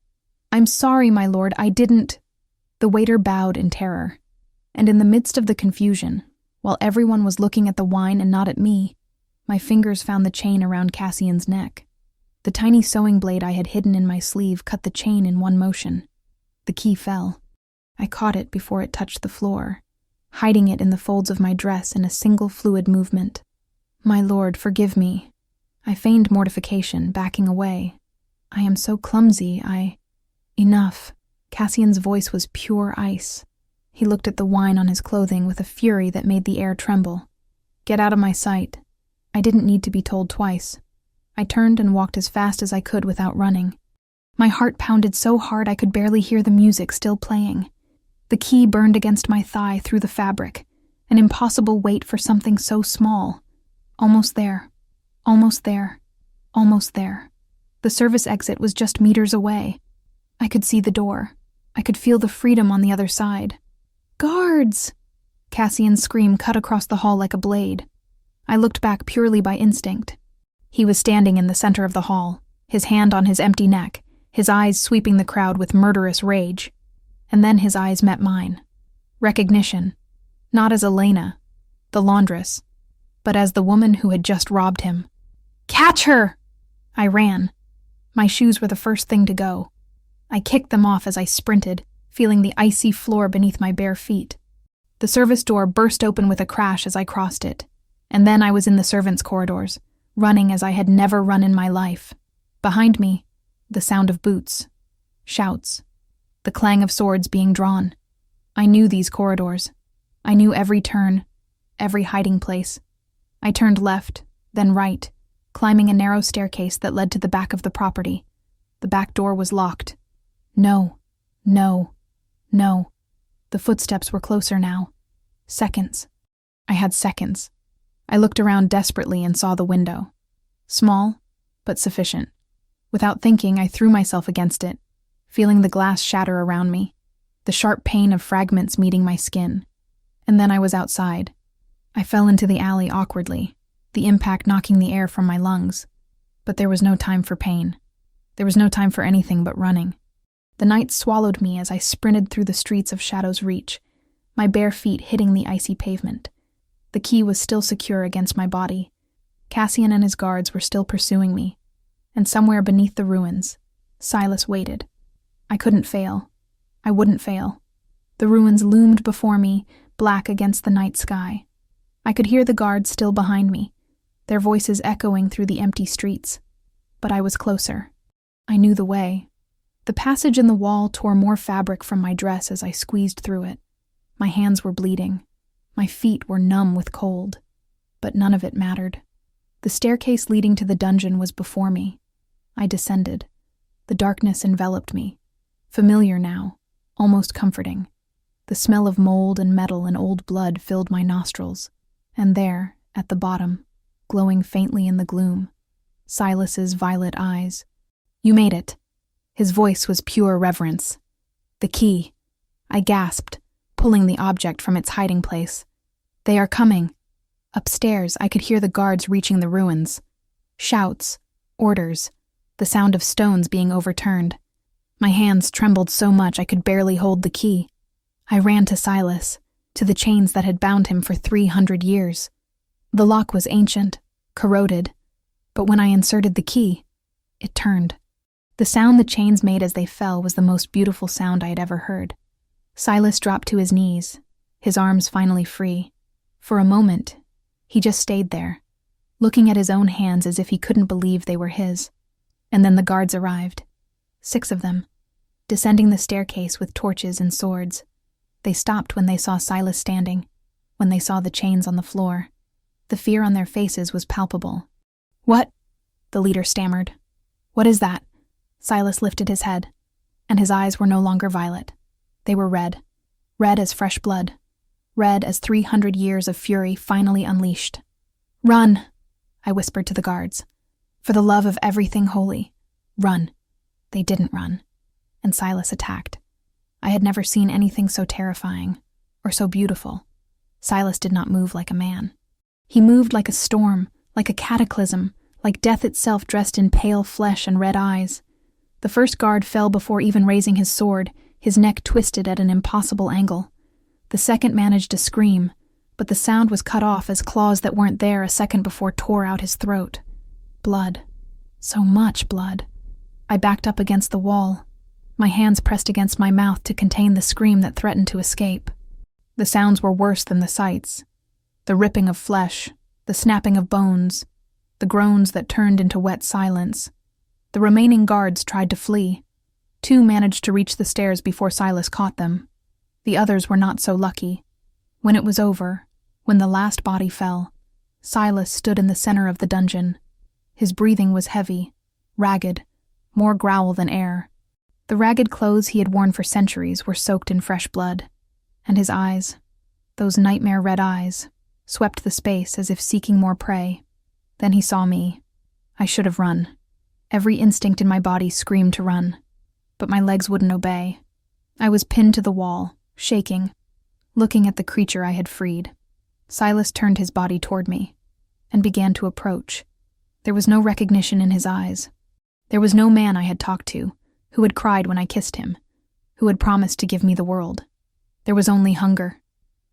"I'm sorry, my lord, I didn't—" The waiter bowed in terror, and in the midst of the confusion, while everyone was looking at the wine and not at me, my fingers found the chain around Cassian's neck. The tiny sewing blade I had hidden in my sleeve cut the chain in one motion. The key fell. I caught it before it touched the floor, hiding it in the folds of my dress in a single fluid movement. "My lord, forgive me." I feigned mortification, backing away. "I am so clumsy, Enough." Cassian's voice was pure ice. He looked at the wine on his clothing with a fury that made the air tremble. "Get out of my sight." I didn't need to be told twice. I turned and walked as fast as I could without running. My heart pounded so hard I could barely hear the music still playing. The key burned against my thigh through the fabric, an impossible weight for something so small. Almost there. Almost there. Almost there. The service exit was just meters away. I could see the door. I could feel the freedom on the other side. "Guards!" Cassian's scream cut across the hall like a blade. I looked back purely by instinct. He was standing in the center of the hall, his hand on his empty neck, his eyes sweeping the crowd with murderous rage. And then his eyes met mine. Recognition. Not as Elena, the laundress, but as the woman who had just robbed him. "Catch her!" I ran. My shoes were the first thing to go. I kicked them off as I sprinted, feeling the icy floor beneath my bare feet. The service door burst open with a crash as I crossed it, and then I was in the servants' corridors, running as I had never run in my life. Behind me, the sound of boots, shouts, the clang of swords being drawn. I knew these corridors. I knew every turn, every hiding place. I turned left, then right, climbing a narrow staircase that led to the back of the property. The back door was locked. No, no, no. The footsteps were closer now. Seconds. I had seconds. I looked around desperately and saw the window. Small, but sufficient. Without thinking, I threw myself against it, feeling the glass shatter around me, the sharp pain of fragments meeting my skin. And then I was outside. I fell into the alley awkwardly, the impact knocking the air from my lungs. But there was no time for pain. There was no time for anything but running. The night swallowed me as I sprinted through the streets of Shadow's Reach, my bare feet hitting the icy pavement. The key was still secure against my body. Cassian and his guards were still pursuing me. And somewhere beneath the ruins, Silas waited. I couldn't fail. I wouldn't fail. The ruins loomed before me, black against the night sky. I could hear the guards still behind me, their voices echoing through the empty streets. But I was closer. I knew the way. The passage in the wall tore more fabric from my dress as I squeezed through it. My hands were bleeding. My feet were numb with cold. But none of it mattered. The staircase leading to the dungeon was before me. I descended. The darkness enveloped me. Familiar now, almost comforting. The smell of mold and metal and old blood filled my nostrils. And there, at the bottom, glowing faintly in the gloom, Silas's violet eyes. "You made it." His voice was pure reverence. "The key." I gasped, pulling the object from its hiding place. "They are coming." Upstairs, I could hear the guards reaching the ruins. Shouts, orders, the sound of stones being overturned. My hands trembled so much I could barely hold the key. I ran to Silas, to the chains that had bound him for 300 years. The lock was ancient, corroded, but when I inserted the key, it turned. The sound the chains made as they fell was the most beautiful sound I had ever heard. Silas dropped to his knees, his arms finally free. For a moment, he just stayed there, looking at his own hands as if he couldn't believe they were his. And then the guards arrived. 6 of them, descending the staircase with torches and swords. They stopped when they saw Silas standing, when they saw the chains on the floor. The fear on their faces was palpable. "What?" the leader stammered. "What is that?" Silas lifted his head, and his eyes were no longer violet. They were red. Red as fresh blood. Red as 300 years of fury finally unleashed. "Run!" I whispered to the guards. "For the love of everything holy, run." They didn't run, and Silas attacked. I had never seen anything so terrifying, or so beautiful. Silas did not move like a man. He moved like a storm, like a cataclysm, like death itself dressed in pale flesh and red eyes. The first guard fell before even raising his sword, his neck twisted at an impossible angle. The second managed to scream, but the sound was cut off as claws that weren't there a second before tore out his throat. Blood. So much blood. I backed up against the wall, my hands pressed against my mouth to contain the scream that threatened to escape. The sounds were worse than the sights. The ripping of flesh, the snapping of bones, the groans that turned into wet silence. The remaining guards tried to flee. 2 managed to reach the stairs before Silas caught them. The others were not so lucky. When it was over, when the last body fell, Silas stood in the center of the dungeon. His breathing was heavy, ragged, more growl than air. The ragged clothes he had worn for centuries were soaked in fresh blood, and his eyes, those nightmare red eyes, swept the space as if seeking more prey. Then he saw me. I should have run. Every instinct in my body screamed to run, but my legs wouldn't obey. I was pinned to the wall, shaking, looking at the creature I had freed. Silas turned his body toward me and began to approach. There was no recognition in his eyes. There was no man I had talked to, who had cried when I kissed him, who had promised to give me the world. There was only hunger,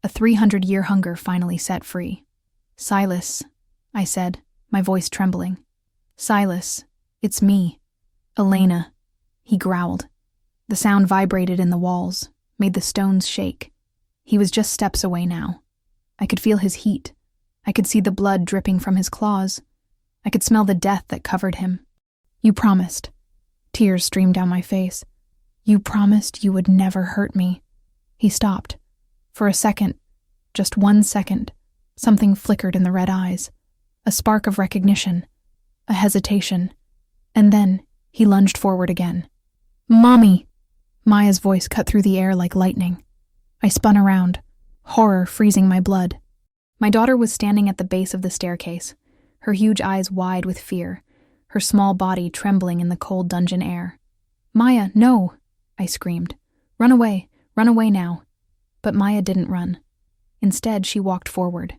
a 300-year hunger finally set free. "Silas," I said, my voice trembling. "Silas, it's me. Elena," he growled. The sound vibrated in the walls, made the stones shake. He was just steps away now. I could feel his heat. I could see the blood dripping from his claws. I could smell the death that covered him. "You promised." Tears streamed down my face. "You promised you would never hurt me." He stopped. For a second, just 1 second, something flickered in the red eyes. A spark of recognition, a hesitation, and then he lunged forward again. "Mommy!" Maya's voice cut through the air like lightning. I spun around, horror freezing my blood. My daughter was standing at the base of the staircase, her huge eyes wide with fear, her small body trembling in the cold dungeon air. "Maya, no!" I screamed. Run away now." But Maya didn't run. Instead, she walked forward.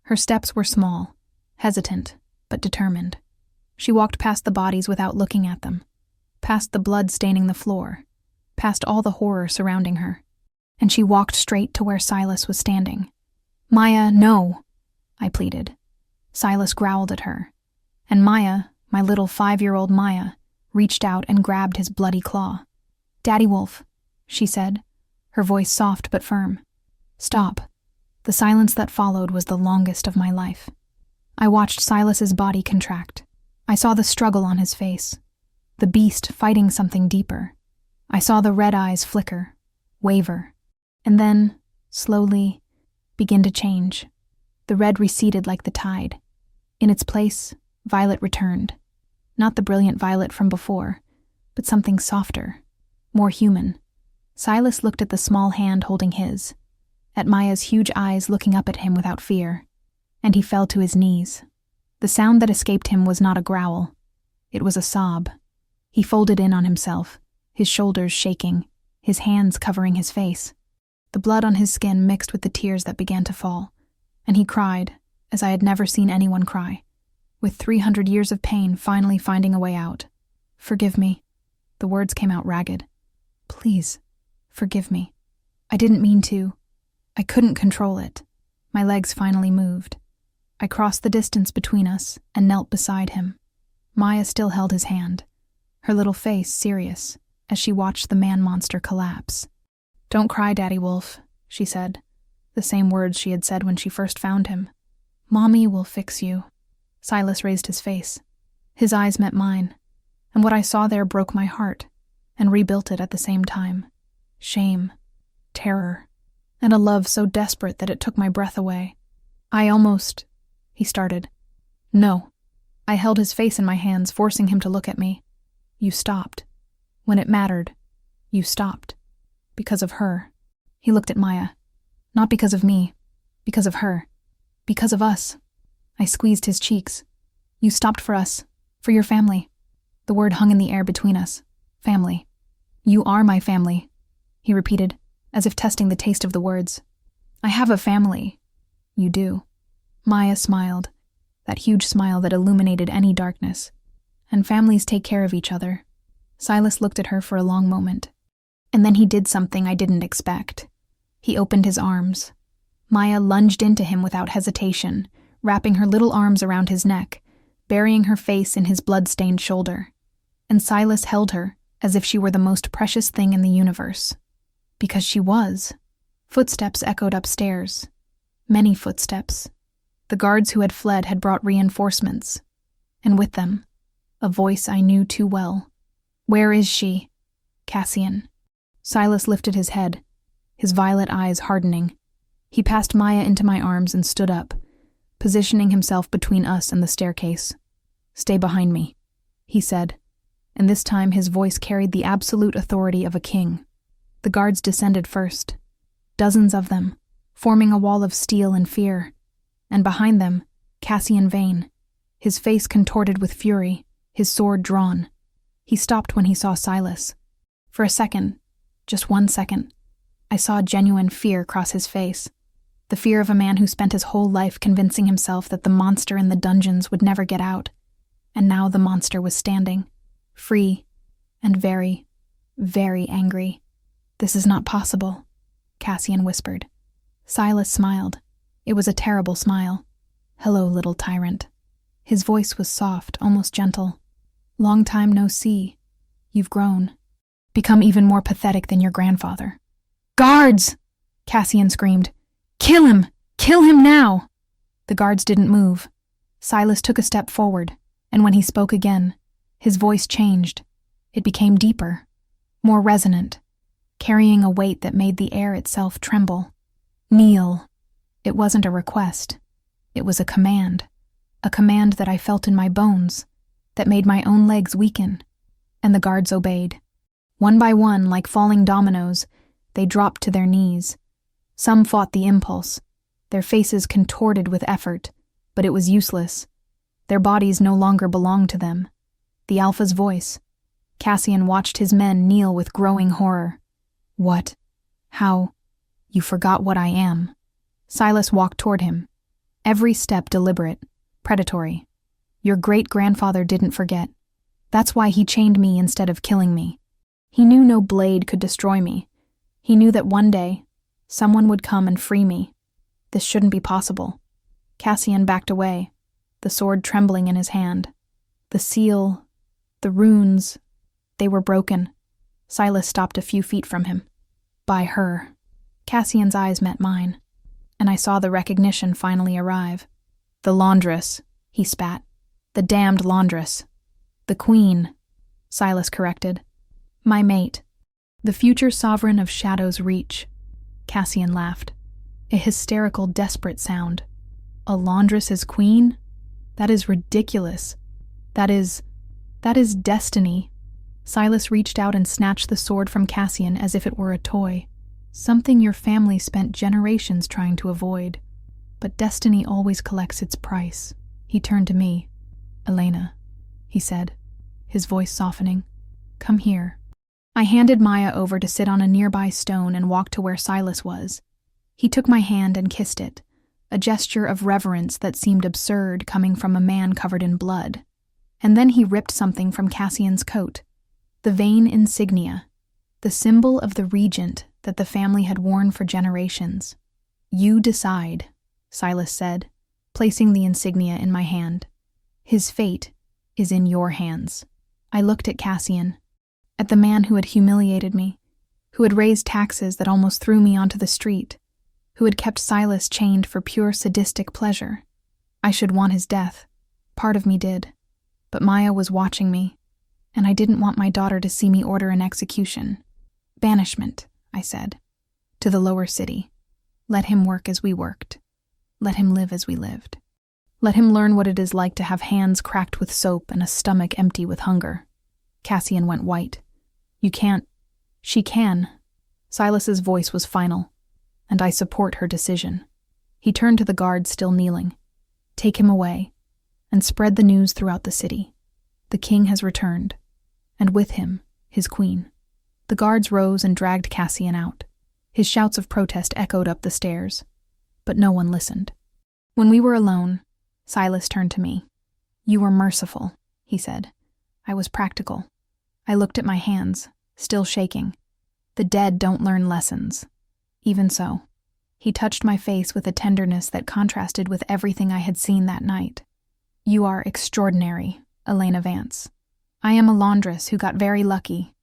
Her steps were small, hesitant, but determined. She walked past the bodies without looking at them, past the blood staining the floor, past all the horror surrounding her, and she walked straight to where Silas was standing. "Maya, no!" I pleaded. Silas growled at her, and Maya, my little 5-year-old Maya, reached out and grabbed his bloody claw. "Daddy Wolf," she said, her voice soft but firm. "Stop." The silence that followed was the longest of my life. I watched Silas's body contract. I saw the struggle on his face, the beast fighting something deeper. I saw the red eyes flicker, waver, and then, slowly, begin to change. The red receded like the tide. In its place, violet returned. Not the brilliant violet from before, but something softer, more human. Silas looked at the small hand holding his, at Maya's huge eyes looking up at him without fear, and he fell to his knees. The sound that escaped him was not a growl. It was a sob. He folded in on himself, his shoulders shaking, his hands covering his face. The blood on his skin mixed with the tears that began to fall, and he cried, as I had never seen anyone cry, with 300 years of pain finally finding a way out. "Forgive me." The words came out ragged. "Please, forgive me. I didn't mean to. I couldn't control it." My legs finally moved. I crossed the distance between us and knelt beside him. Maya still held his hand, her little face serious as she watched the man-monster collapse. "Don't cry, Daddy Wolf," she said, the same words she had said when she first found him. "Mommy will fix you." Silas raised his face. His eyes met mine, and what I saw there broke my heart and rebuilt it at the same time. Shame, terror, and a love so desperate that it took my breath away. he started. No. I held his face in my hands, forcing him to look at me. You stopped. When it mattered, you stopped. Because of her. He looked at Maya. Not because of me. Because of her. Because of us. I squeezed his cheeks. You stopped for us. For your family. The word hung in the air between us. Family. You are my family, he repeated, as if testing the taste of the words. I have a family. You do. Maya smiled, that huge smile that illuminated any darkness. And families take care of each other. Silas looked at her for a long moment. And then he did something I didn't expect. He opened his arms. Maya lunged into him without hesitation, wrapping her little arms around his neck, burying her face in his blood-stained shoulder. And Silas held her as if she were the most precious thing in the universe. Because she was. Footsteps echoed upstairs. Many footsteps. The guards who had fled had brought reinforcements. And with them, a voice I knew too well. Where is she? Cassian. Silas lifted his head, his violet eyes hardening. He passed Maya into my arms and stood up, positioning himself between us and the staircase. Stay behind me, he said, and this time his voice carried the absolute authority of a king. The guards descended first, dozens of them, forming a wall of steel and fear, and behind them, Cassian Vane, his face contorted with fury, his sword drawn. He stopped when he saw Silas. For a second, just 1 second, I saw genuine fear cross his face, the fear of a man who spent his whole life convincing himself that the monster in the dungeons would never get out, and now the monster was standing, free, and very, very angry. This is not possible, Cassian whispered. Silas smiled. It was a terrible smile. Hello, little tyrant. His voice was soft, almost gentle. Long time no see. You've grown. Become even more pathetic than your grandfather. Guards! Cassian screamed. Kill him! Kill him now! The guards didn't move. Silas took a step forward, and when he spoke again, his voice changed. It became deeper, more resonant, carrying a weight that made the air itself tremble. Kneel. It wasn't a request. It was a command that I felt in my bones, that made my own legs weaken, and the guards obeyed. One by one, like falling dominoes, they dropped to their knees. Some fought the impulse, their faces contorted with effort, but it was useless. Their bodies no longer belonged to them. The Alpha's voice. Cassian watched his men kneel with growing horror. What? How? You forgot what I am. Silas walked toward him, every step deliberate, predatory. Your great-grandfather didn't forget. That's why he chained me instead of killing me. He knew no blade could destroy me. He knew that one day, someone would come and free me. This shouldn't be possible. Cassian backed away, the sword trembling in his hand. The seal, the runes, they were broken. Silas stopped a few feet from him. By her. Cassian's eyes met mine, and I saw the recognition finally arrive. The laundress, he spat. The damned laundress. The queen, Silas corrected. My mate. The future sovereign of Shadow's reach. Cassian laughed. A hysterical, desperate sound. A laundress as queen? That is ridiculous. That is destiny. Silas reached out and snatched the sword from Cassian as if it were a toy. Something your family spent generations trying to avoid. But destiny always collects its price. He turned to me. Elena, he said, his voice softening. Come here. I handed Maya over to sit on a nearby stone and walked to where Silas was. He took my hand and kissed it, a gesture of reverence that seemed absurd coming from a man covered in blood. And then he ripped something from Cassian's coat. The Vane insignia, the symbol of the regent that the family had worn for generations. You decide, Silas said, placing the insignia in my hand. His fate is in your hands. I looked at Cassian, at the man who had humiliated me, who had raised taxes that almost threw me onto the street, who had kept Silas chained for pure sadistic pleasure. I should want his death. Part of me did. But Maya was watching me, and I didn't want my daughter to see me order an execution. Banishment, I said. To the lower city. Let him work as we worked. Let him live as we lived. Let him learn what it is like to have hands cracked with soap and a stomach empty with hunger. Cassian went white. You can't. She can. Silas's voice was final, and I support her decision. He turned to the guard still kneeling. Take him away, and spread the news throughout the city. The king has returned, and with him, his queen. The guards rose and dragged Cassian out. His shouts of protest echoed up the stairs, but no one listened. When we were alone, Silas turned to me. You were merciful, he said. I was practical. I looked at my hands, still shaking. The dead don't learn lessons. Even so, he touched my face with a tenderness that contrasted with everything I had seen that night. You are extraordinary, Elena Vance. I am a laundress who got very lucky.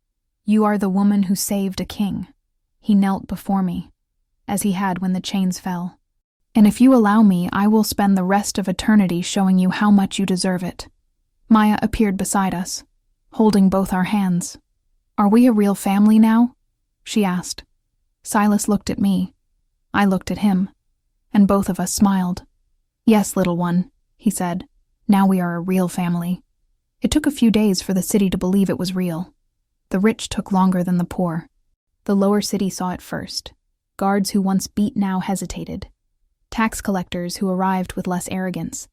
You are the woman who saved a king. He knelt before me, as he had when the chains fell. And if you allow me, I will spend the rest of eternity showing you how much you deserve it. Maya appeared beside us, holding both our hands. Are we a real family now? She asked. Silas looked at me. I looked at him, and both of us smiled. Yes, little one, he said. Now we are a real family. It took a few days for the city to believe it was real. The rich took longer than the poor. The lower city saw it first. Guards who once beat now hesitated. Tax collectors who arrived with less arrogance.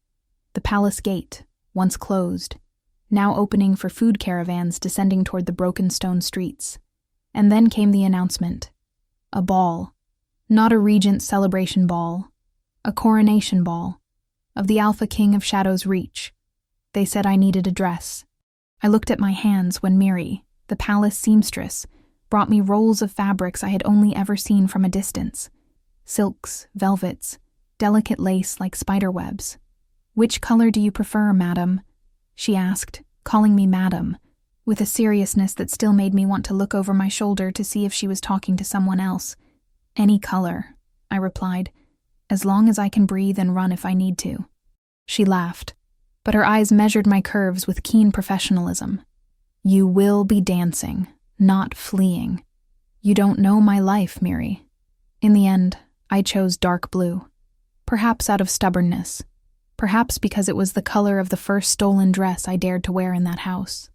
The palace gate, once closed, now opening for food caravans descending toward the broken stone streets. And then came the announcement. A ball. Not a regent celebration ball. A coronation ball. Of the Alpha King of Shadow's reach. They said I needed a dress. I looked at my hands when Miri, the palace seamstress, brought me rolls of fabrics I had only ever seen from a distance. Silks, velvets, delicate lace like spider webs. Which color do you prefer, madam? She asked, calling me madam, with a seriousness that still made me want to look over my shoulder to see if she was talking to someone else. Any color, I replied, as long as I can breathe and run if I need to. She laughed, but her eyes measured my curves with keen professionalism. You will be dancing, not fleeing. You don't know my life, Miri. In the end, I chose dark blue. Perhaps out of stubbornness. Perhaps because it was the color of the first stolen dress I dared to wear in that house.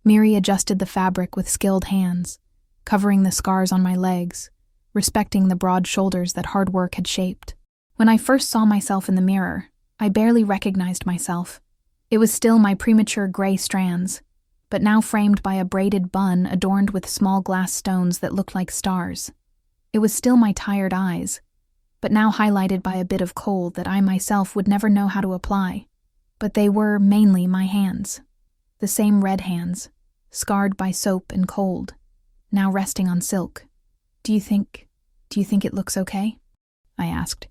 Miri adjusted the fabric with skilled hands, covering the scars on my legs, respecting the broad shoulders that hard work had shaped. When I first saw myself in the mirror, I barely recognized myself. It was still my premature gray strands, but now framed by a braided bun adorned with small glass stones that looked like stars. It was still my tired eyes, but now highlighted by a bit of cold that I myself would never know how to apply. But they were mainly my hands. The same red hands, scarred by soap and cold, now resting on silk. Do you think it looks okay? I asked,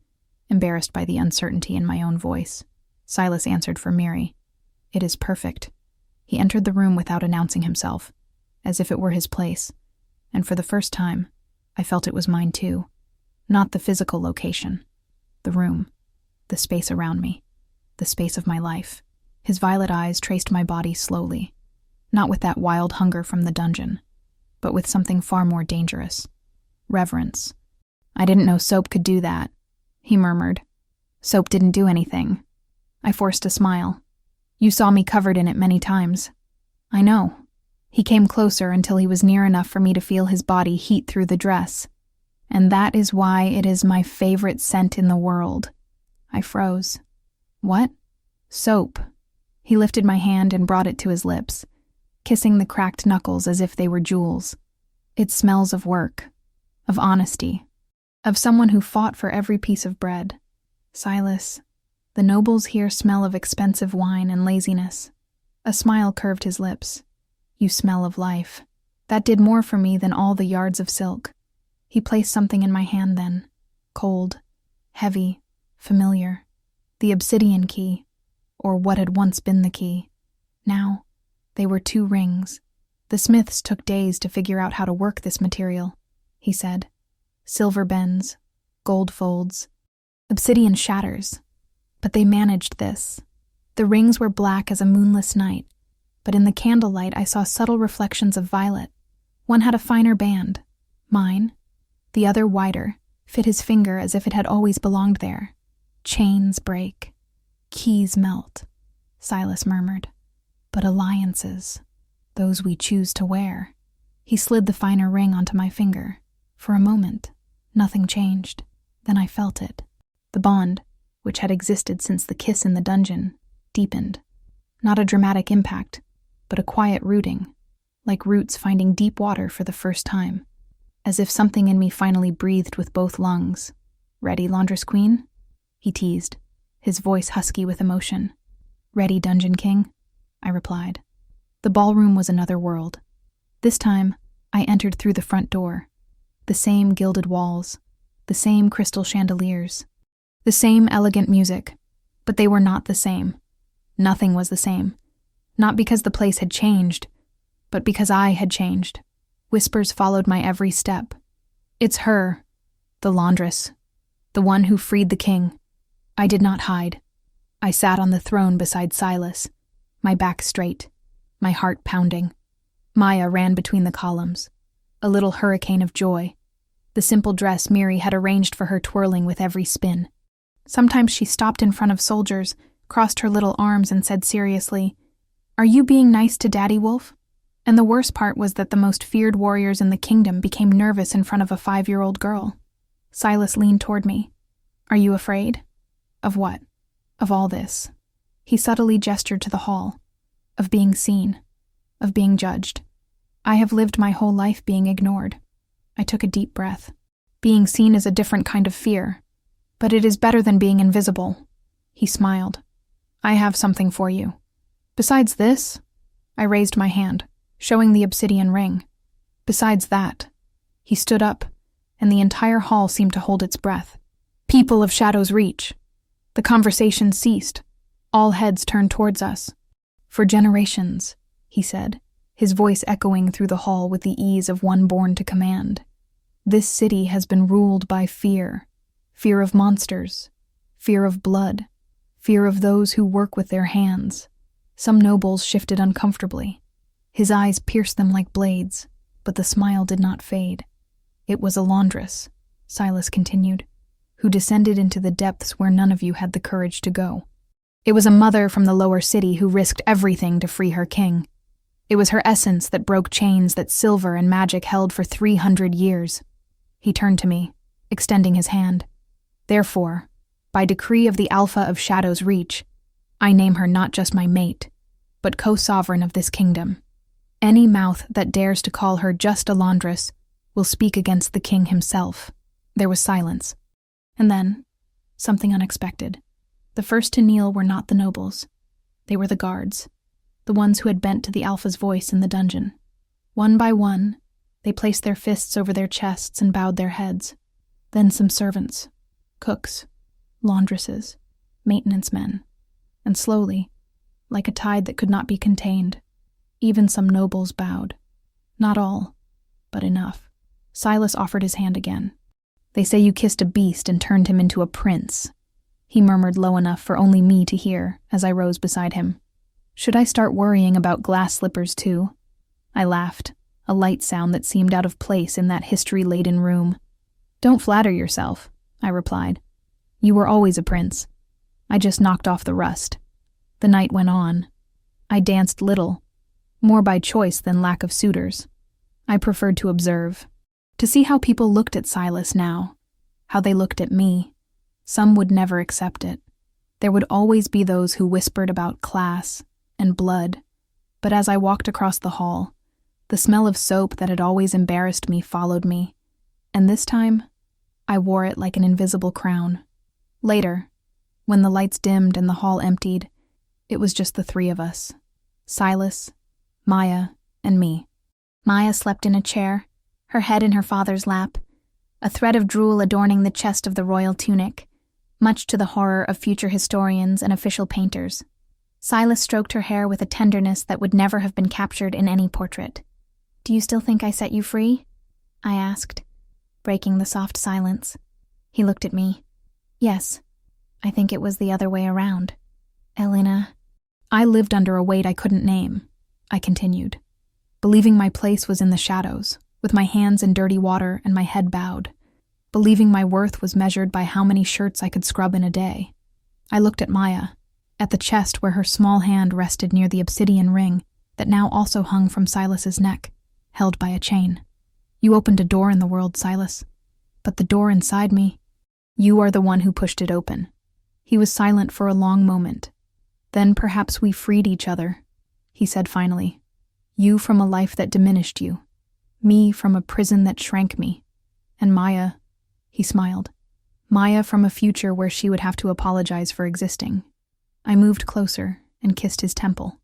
embarrassed by the uncertainty in my own voice. Silas answered for Miri. It is perfect. He entered the room without announcing himself, as if it were his place, and for the first time, I felt it was mine too. Not the physical location. The room. The space around me. The space of my life. His violet eyes traced my body slowly, not with that wild hunger from the dungeon, but with something far more dangerous. Reverence. I didn't know soap could do that, he murmured. Soap didn't do anything. I forced a smile. You saw me covered in it many times. I know. He came closer until he was near enough for me to feel his body heat through the dress. And that is why it is my favorite scent in the world. I froze. What? Soap. He lifted my hand and brought it to his lips, kissing the cracked knuckles as if they were jewels. It smells of work, of honesty, of someone who fought for every piece of bread. Silas, the nobles here smell of expensive wine and laziness. A smile curved his lips. You smell of life. That did more for me than all the yards of silk. He placed something in my hand then. Cold, heavy, familiar. The obsidian key, or what had once been the key. Now, they were 2 rings. The smiths took days to figure out how to work this material, he said. Silver bends, gold folds, obsidian shatters. But they managed this. The rings were black as a moonless night, but in the candlelight I saw subtle reflections of violet. One had a finer band, mine. The other wider, fit his finger as if it had always belonged there. Chains break. Keys melt, Silas murmured. But alliances, those we choose to wear. He slid the finer ring onto my finger. For a moment, nothing changed. Then I felt it. The bond, which had existed since the kiss in the dungeon, deepened. Not a dramatic impact, but a quiet rooting, like roots finding deep water for the first time. As if something in me finally breathed with both lungs. "Ready, Laundress Queen?" he teased, his voice husky with emotion. "Ready, Dungeon King?" I replied. The ballroom was another world. This time, I entered through the front door. The same gilded walls, the same crystal chandeliers, the same elegant music, but they were not the same. Nothing was the same. Not because the place had changed, but because I had changed. Whispers followed my every step. "It's her, the laundress, the one who freed the king." I did not hide. I sat on the throne beside Silas, my back straight, my heart pounding. Maya ran between the columns, a little hurricane of joy, the simple dress Miri had arranged for her twirling with every spin. Sometimes she stopped in front of soldiers, crossed her little arms and said seriously, "Are you being nice to Daddy Wolf?" And the worst part was that the most feared warriors in the kingdom became nervous in front of a 5-year-old girl. Silas leaned toward me. "Are you afraid?" "Of what?" "Of all this." He subtly gestured to the hall. "Of being seen. Of being judged. I have lived my whole life being ignored." I took a deep breath. Being seen is a different kind of fear, but it is better than being invisible. He smiled. "I have something for you. Besides this," I raised my hand, showing the obsidian ring. "Besides that." He stood up, and the entire hall seemed to hold its breath. "People of Shadow's Reach." The conversation ceased. All heads turned towards us. "For generations," he said, his voice echoing through the hall with the ease of one born to command. "This city has been ruled by fear. Fear of monsters. Fear of blood. Fear of those who work with their hands." Some nobles shifted uncomfortably. His eyes pierced them like blades, but the smile did not fade. "It was a laundress," Silas continued, "who descended into the depths where none of you had the courage to go. It was a mother from the lower city who risked everything to free her king. It was her essence that broke chains that silver and magic held for 300 years. He turned to me, extending his hand. "Therefore, by decree of the Alpha of Shadow's Reach, I name her not just my mate, but co-sovereign of this kingdom. Any mouth that dares to call her just a laundress will speak against the king himself." There was silence. And then, something unexpected. The first to kneel were not the nobles. They were the guards, the ones who had bent to the Alpha's voice in the dungeon. One by one, they placed their fists over their chests and bowed their heads. Then some servants, cooks, laundresses, maintenance men, and slowly, like a tide that could not be contained, even some nobles bowed. Not all, but enough. Silas offered his hand again. "They say you kissed a beast and turned him into a prince," he murmured low enough for only me to hear as I rose beside him. "Should I start worrying about glass slippers too?" I laughed, a light sound that seemed out of place in that history-laden room. "Don't flatter yourself," I replied. "You were always a prince. I just knocked off the rust." The night went on. I danced little, more by choice than lack of suitors. I preferred to observe, to see how people looked at Silas now, how they looked at me. Some would never accept it. There would always be those who whispered about class and blood. But as I walked across the hall, the smell of soap that had always embarrassed me followed me, and this time, I wore it like an invisible crown. Later, when the lights dimmed and the hall emptied, it was just the three of us. Silas, Maya, and me. Maya slept in a chair, her head in her father's lap, a thread of drool adorning the chest of the royal tunic, much to the horror of future historians and official painters. Silas stroked her hair with a tenderness that would never have been captured in any portrait. "Do you still think I set you free?" I asked, breaking the soft silence. He looked at me. "Yes, I think it was the other way around. Elena." "I lived under a weight I couldn't name," I continued, believing my place was in the shadows, with my hands in dirty water and my head bowed, believing my worth was measured by how many shirts I could scrub in a day. I looked at Maya, at the chest where her small hand rested near the obsidian ring that now also hung from Silas's neck, held by a chain. You opened a door in the world, Silas. But the door inside me, you are the one who pushed it open. He was silent for a long moment. Then perhaps we freed each other, he said finally. You from a life that diminished you. Me from a prison that shrank me. And Maya, he smiled. Maya from a future where she would have to apologize for existing. I moved closer and kissed his temple.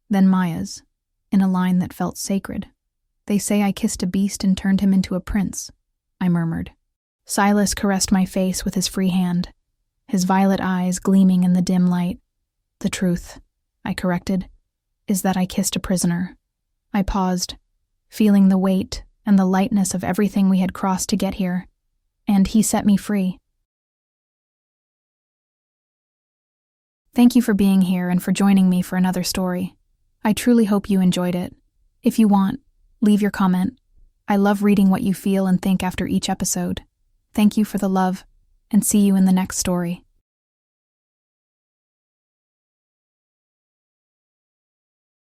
Then Maya's, in a line that felt sacred. They say I kissed a beast and turned him into a prince, I murmured. Silas caressed my face with his free hand, his violet eyes gleaming in the dim light. The truth, I corrected, is that I kissed a prisoner. I paused, feeling the weight and the lightness of everything we had crossed to get here, and he set me free. Thank you for being here and for joining me for another story. I truly hope you enjoyed it. If you want, leave your comment. I love reading what you feel and think after each episode. Thank you for the love, and see you in the next story.